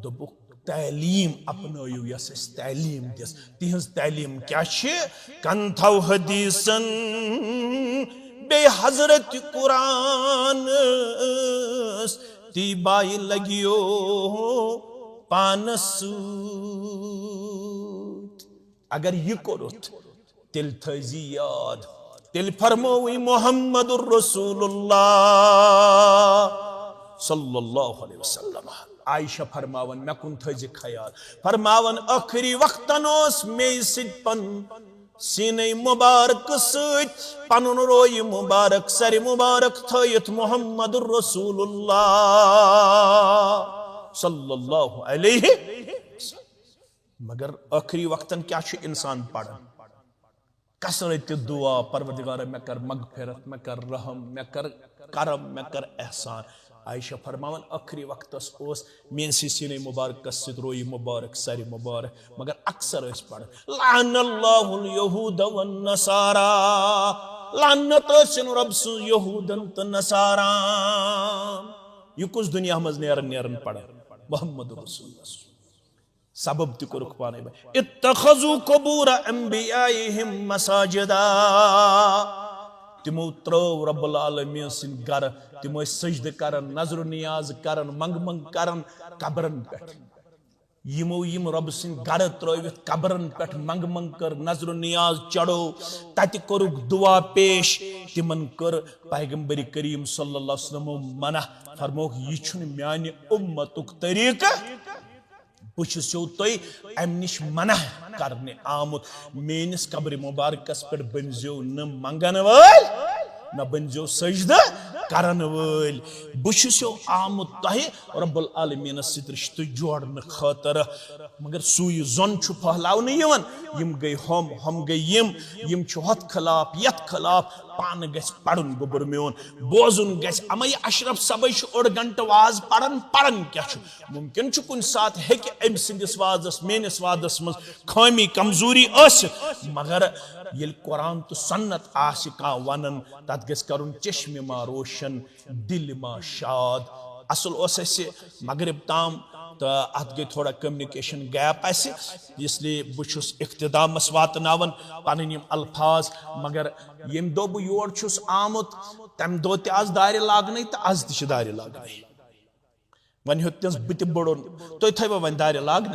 दोबुक तालीम अपनायु यस तालीम दिस तिहंज तालीम क्या छे कंथव हदीसन बे हजरत कुरान ती बाई लगियो पानस अगर ये करोत तिल थजी याद तिल फरमोई मोहम्मदुर रसूलुल्लाह सल्लल्लाहु अलैहि वसल्लम आयशा फरमावन मे कुन थज ख्याल फरमावन आखिरी वक्तनोस मे सिपन सीने मुबारक सत पनुन रोय मुबारक सर मुबारक थयत मोहम्मदुर रसूलुल्लाह सल्लल्लाहु अलैहि मगर आखिरी वक्तन क्या इंसान पढ़न कसरत दुआ परवरदिगार मैं कर मगफिरत मैं कर रहम मैं कर करम मैं कर एहसान आयशा फरमावन आखिरी वक्त मेन सीने मुबारक रोई मुबारक सर मुबारक मगर अक्सर पढ़ लानल्लाहुल यहूद वन नसारा लानत रब सु यहूदन त नसारा यह कुछ दुनिया मज नेरन पढ़ मोहम्मद रसूलुल्लाह सबब त कोरुख पाने इत्तखजु कुबूर अंबियाइहिम मसाजिदा तिमो त्रो रब्बुल आलमीन सिन घर तिमो सजद करन नजर नियाज करन मंग मंग करन कब्रन पेट यमो यम रब सिन घर त्रोवित कब्रन पेट मंग मंग कर नजर नियाज चढ़ो तत कोरुक दुआ पेश तिमन कर पैगंबर करीम सल्लल्लाहु अलैहि वसल्लम मना फरमोक यह छुन म्यानि उम्मतुक तरीका बुछो तुम अम नश मना करने आमुत मेनिस कब्र मुबारकस पे बनजो न मंगन वल न बनजो सजद करन वल बुछो आमुत तह रब्बुल आलमीन सत रिश्त जोड़न खातर मगर सुई जोन फहलावन यम गई हम गई यम हथ खिलाफ यथ खिलाफ पान गस पढ़न गोबर मोन बोजुन गस अम अशरफ सबे ओड गंट वाज पढ़न क्या मुमकिन कुन सात हेकि अम सिंदिस वाजस मेनिस वादस मज खामी कमजोरी मगर ये कुरान तो सन्नत आशिका वनन तत गस करुन चश्मे मा रोशन दिल मा शाद असल मगरिब ताम तो अत गई थोड़ा कम्युनिकेशन गैप इसलिए बहुस इख्तिदामस वातनावन पन अल्फाज मगर यम दो बह योर आमुत तम दो तज दार लागन तो आज तह दार लागन वन हेतस बह बड़न तुम थवा वन दार लागन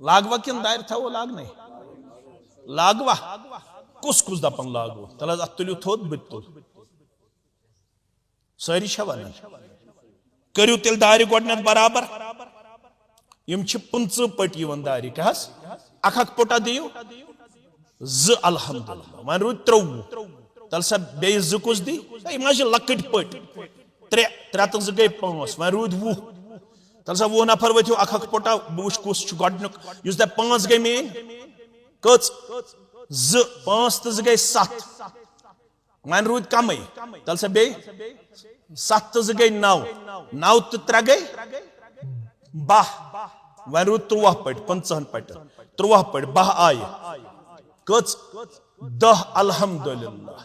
लागवा किन दार थवो लागन लागवा कुस कुस दपन लागो तल अत तुलियो थोद बह तुल सारी वन करू तेल दार गोडनथ बराबर यम 15 पट दार कहस अख पुटा दियो अल्हम्दुलिल्लाह वन रूद 23 तल सा बे कुस दी यह लकट पट 3 तो 2 गई 5 वन रूद 20 तल सा 20 नफर वो अख पुटा बुश कुस गोडनुक युस द 5 गई मेन कच 5 तो 2 गई 7 वन रूद कम तल सा बे 7 तो 2 गई 9 9 तो 3 गई 12 वन रूद 13 पट 50 पट 13 पट 12 आये कच 10 अल्हम्दुलिल्लाह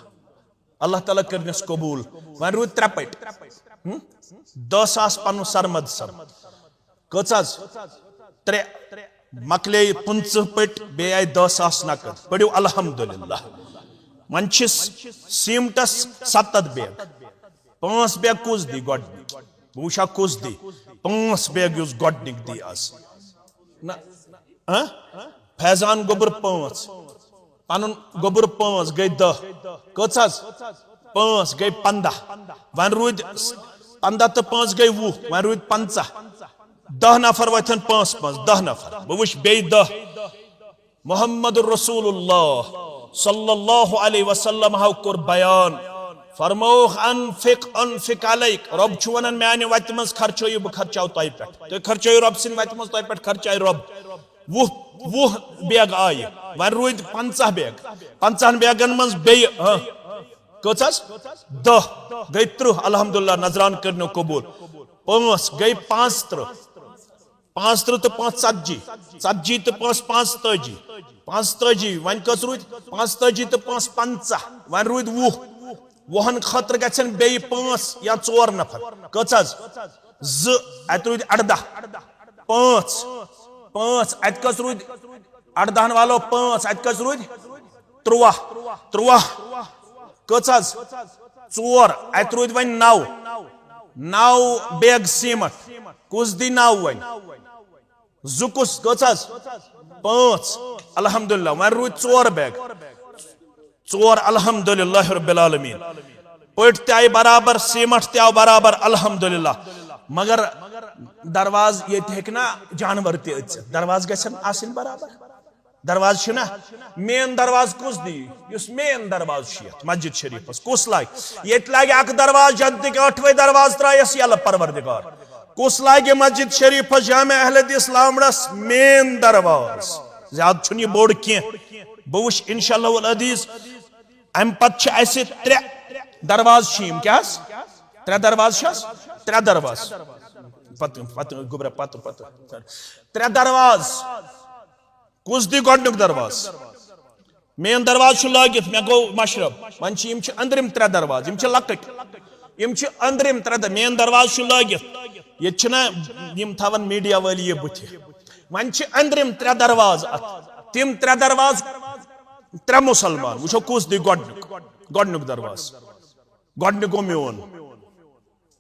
अल्लाह ताला करनस कबूल वन रूद 3 पट 10 सास पन सरमद सर कच 3 मकले 50 पट बे आय 10 सास नकद पड़ो अल्हम्दुलिल्लाह वन सीमटस 7 बैग 5 बैग कुस दी गोडनिक वुशा कुस दी 5 बैग युस गोडनिक दी आज ना फैजान गोबर 5 पन गोबर 5 गई 10 कच 5 गई 15 वन रूद 15 तो 5 गई 20 वन रूद 50 10 नफर वथन 5 10 नफर बह वुश बे 10 मोहम्मद रसूलुल्लाह सल्लल्लाहु अलैहि वसल्लम हाउ कोर बयान फरमोख अनफिक अलैक रब छु वनन म्यानि वत मज खर्चयो बह खर्चाव तय पे तो खर्चयो रब सिन वत मज तय पे खर्चाय रब वो बैग आय वन रूद 50 बैग 50 बैगन मज बे कचस 10 गई 30 अल्हम्दुलिल्लाह नजरान करनो कबूल 5 गई 5 तो 5 तो 5 70 तो 5 35 वन कस रूद 5 तो 5 50 वन रूद 20 वहन खतर गन बे 5 या 4 नफर कच अत रूद 18 5 अत कस रूद 18 वालो 5 अत कस रूद 13 कच 4 अत रूद वन 9 बैग सीमट कुस दी 9 वन जुकुस कच 5 अल्हम्दुलिल्लाह वन रूद 4 बैग 4 अल्हम्दुलिल्लाह रब्बिल आलमीन पट ते बराबर सीमट ते बराबर अल्हम्दुलिल्लाह मगर दरवाज ये हेकना जानवर ते दरवाज गसन आसिन बराबर दरवाज छना मेन दरवाज कुस दी युस मेन दरवाज मस्जिद शरीफ कुस लाग ये लागे अक दरवाज जन्नत के 8वें दरवाज त्रायस यल परवरदिगार कुस लागे मस्जिद शरीफ जामे अहले इस्लाम मेन दरवाज ज्यादा छुन ये बोर्ड के बहुश इंशाअल्लाह अजीज अम पत 3 दरवाज छीम क्या 3 दरवाज 3 दरवाज पत गुबरा पत 3 दरवाज कुस दी गोडनुक दरवाज मेन दरवाज लागित मे गो मशरब वन अंदरिम 3 दरवाज लकट अंदरिम 3 मेन दरवाज लागित ये थवन मीडिया वाली ये बुथ वन अंदरिम 3 दरवाज तिम 3 दरवाज 3 मुसलमान वो कुस दी गोडनुक दरवाज गोडनुको मोन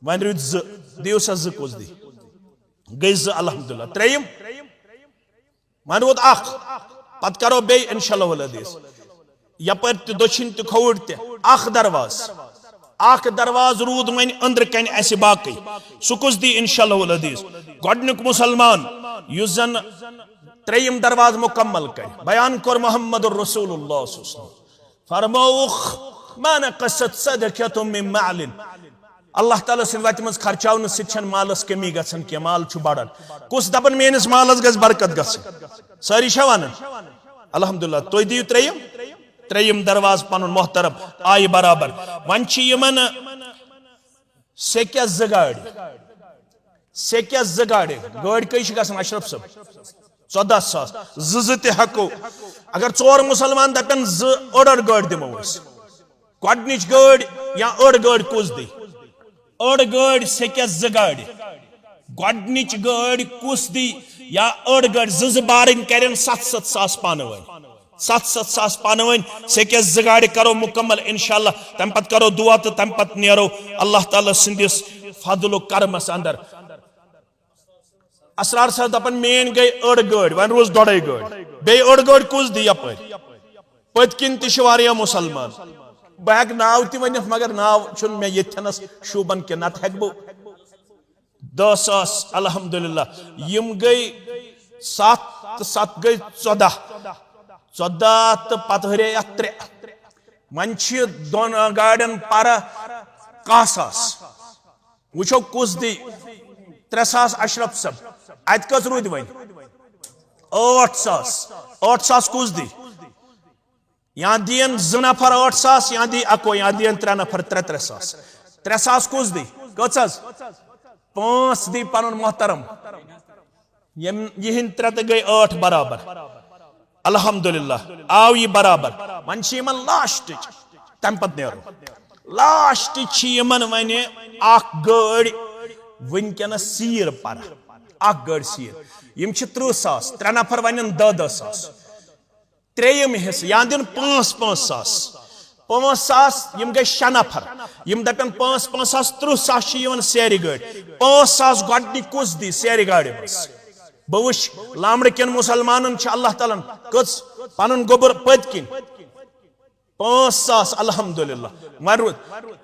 वन रुद दिव सा कुस दी गई अल्हम्दुलिल्लाह 3 वन रोद पत करो बे इंशाअल्लाह हदीस यपर दोछिन त खौड़ त दरवाज रूद वन अंदर कन अस बाकी सुकुस दी इंशाअल्लाह हदीस गोडनुक मुसलमान युस जन 3 दरवाज मुकम्मल कर बयान कर मुहम्मदुर रसूलुल्लाह फरमाउख मान कसत सदक़तुम मिन मालिन अल्लाह ताला सिन वत मज खर्चावन सिन मालस कमी गसन के माल छु बड़न कुस दपन मेनिस मालस गस बरकत गस सारी शवान अल्हम्दुलिल्लाह तो दियो 3 दरवाज पन मोहतरम आय बराबर वन यमन सेक्या गाड़ी गाड़ी कई गसन अशरफ सब 14,000 ज हको अगर 4 मुसलमान दपन 2 गाड़ी दिमो गोडनिच गाड़ी या 8 गाड़ी कुस दी 8 गाड़ी सेक्या गाड़ी गोडनिच गाड़ी कुस दी या 8 गाड़ी 2 बारन करें 7,000 पानवन 7,000 पानवन सेक्या गाड़ी करो मुकम्मल इंशाअल्लाह तम पत करो दुआ तो तम पत नेरो अल्लाह ताला सिंदिस फजल करमस अंदर असरार साहब दपन मेन गई 8 गाड़ी वन रोज 2 गाड़ी बे 8 गाड़ी कुस दी यप पतकिन तिशवारिया मुसलमान बह नाव ति वन मगर नाव मे यस शूबन के नत हेक बह 10,000 अल्हम्दुलिल्लाह यम गई 7 गई 14 तो पत हरे 3 वन 2 गाड़ियन पर 1,000 वो कुस दी 3,000 अशरफ सब अत कस रूद वन 8,000 कुस दी यहाँ दियन 2 नफर 8,000 यहाँ दी अको यहाँ दियन 3 नफर 3,000 3,000 कुस दी कच 5 दी पन मोहतरम यहन 3 गई 8 बराबर अल्हम्दुलिल्लाह आव ये बराबर वन लास्ट तम पत नेरो लास्ट वन गाड़ी वनकन सीर पर गाड़ी सीर यम 30,000 3 नफर वन 10,000 3 हिस्स या दिन 5,000 यम गई 6 नफर यम दपन 5,000 30,000 सेरी गाड़ी 5,000 गोडनी कुस दी सेरी गाड़ी बह वुच लामड़ कन मुसलमान अल्लाह ताला कच पन गोबर पतकिन 5,000 अल्हम्दुलिल्लाह वन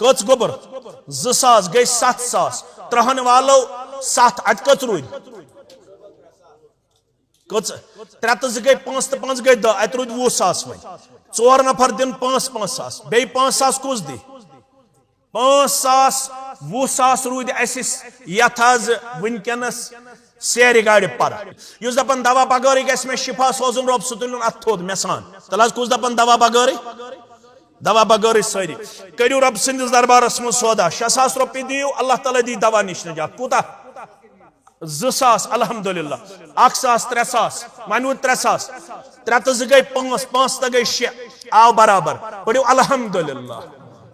कच गोबर 2,000 गई 7,000 3 वालो 7 अत कच रूद कच 3 गई 5 तो 5 गई 10 अत रूद 20,000 वन 4 नफर दिन 5,000 बे 5,000 कुस दी 5,000 20,000 रूद यथ वनकनस सेरी गाड़ी पर युस दपन दवा बगैर गस मे शिफा सोजन रब सह तुल अथ थोद मे सान तल कुस दपन दवा बगैर सारी करू रब सिंदिस दरबारस मज सौदा 6,000 रुपये दियो अल्लाह ताला दी दवा निश निजात कूता 2,000 अल्हम्दुलिल्लाह 1,000 3,000 वन 3,000 3 तो गई 5 5 तो गई 6 आव बराबर पढ़ो अल्हम्दुलिल्लाह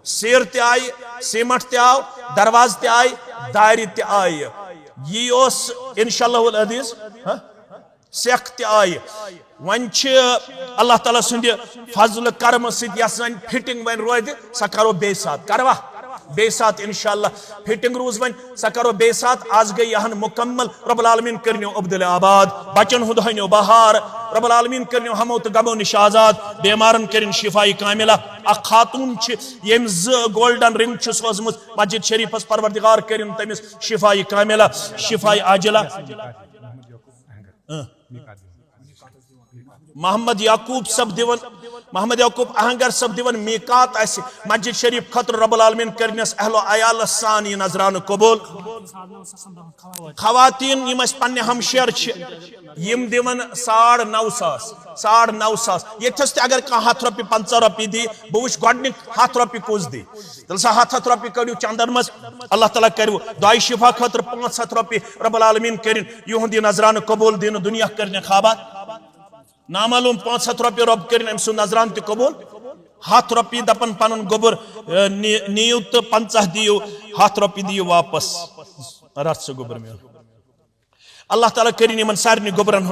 सेर ते आय, सीमट ते आव, दरवाज ते आय, दारि ते आय। यी ओस इंशाअल्लाह अजीज सेख ते आय। वन अल्लाह ताला सुंद फजल करम सत फिटिंग वन रोद सा करो बे साथ करवा बे साथ इंशाअल्लाह फिटिंग रूज वन सा करो बे साथ। आज गई यहन मुकम्मल रब्बुल आलमीन करन्यो अब्दुल आबाद बचन हुद हन्यो बहार रब्बुल आलमीन करन्यो हमो तो गमो निश आजाद बेमारन करिन शिफाई कामिला। अ खातून यम गोल्डन रिंग सोजमुत मस्जिद शरीफस परवरदिगार करिन तमिस शिफाई कामिला शिफाई आजिला। मोहम्मद याकूब सब दिवन मोहम्मद याकूब अहंगर सब दिवन मीकात आसि मस्जिद शरीफ खतर रब्बुल आलमीन करनस अहलो अयाल सान ये नजरान कबूल। खवातीन यम पन्ने हमशेर यम दिवन 9,500 यथस अगर कह 100 रपी 50 रपी दी बह वुच गोडनिक 100 रपी कुस दी तल सा 100 रपी कड़ियो चंदन मज अल्लाह ताला करू दुआई शिफा खतर 500 रपी रब्बुल आलमीन करिन युहद नजरान कबूल दिन दुनिया करने खाबात नामालूम 500 रपी रब कर नजरान त कबूल। 100 रपी दपन पन गोबर नीव तो 50 दियो 100 रपी दियो वापस रथ से गोबर में अल्लाह ताला करिन यमन सारनी गोबरन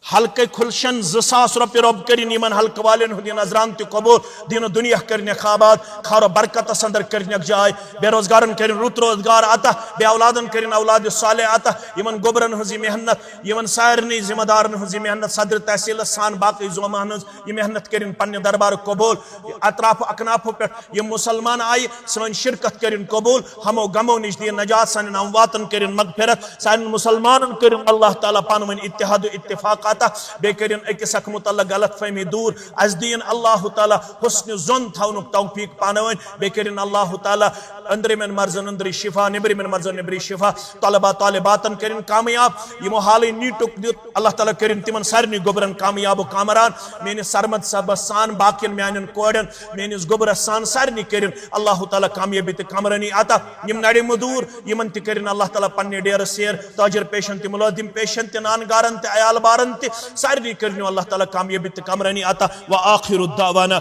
हल्के खुलशन 2,000 रपी रब करिन यमन हल्क वाले नजरान त कबूल दिन दुनिया करने खाबाद खारो बरकत अंदर करने जाय बेरोजगारन करिन रुत रोजगार आता बे औलादन करिन औलाद साले आता यमन गोबरन हजी मेहनत यमन सारनी जिम्मेदारन हजी मेहनत सदर तहसील सान बाकी जोमान ये मेहनत करिन पन्ने दरबार कबूल। अतराफ अकनाफो पे यम मुसलमान आय सन शिरकत करिन कबूल हमो गमो निश दिन नजात सान अमवातन करिन मगफिरत सान मुसलमानन करिन अल्लाह ताला पानवन इत्तिहाद इत्तिफाक बेकरिन अकिस अख मुतल्लक गलत फहमी दूर अस दीन अल्लाह ताला हुस्न ज़न थवनुक तौफीक पानवन बेकरिन अल्लाह ताला अंदरिमन मर्जन अंदरि शिफा निबरिमन मर्जन निबरि शिफा तलबा तालिबातन करिन कामयाब यमो हाल नीटुक दित अल्लाह ताला करिन तिमन सारनी गोबरन कामयाब कामरान मेनिस सरमद सब सान बाकिन म्यानन कोडन मेनिस गोबर सान सारनी करिन अल्लाह ताला कामयाबी ते कामरानी आता यम नडे मदूर यमन ते करिन अल्लाह ताला पन्ने डेर सेर ताजर पेशन ते मुलाजिम पेशन ते नानगारन ते अयाल बारन ते सारनी करनो अल्लाह ताला कामयाबी ते कामरानी आता व आखिरु दावाना।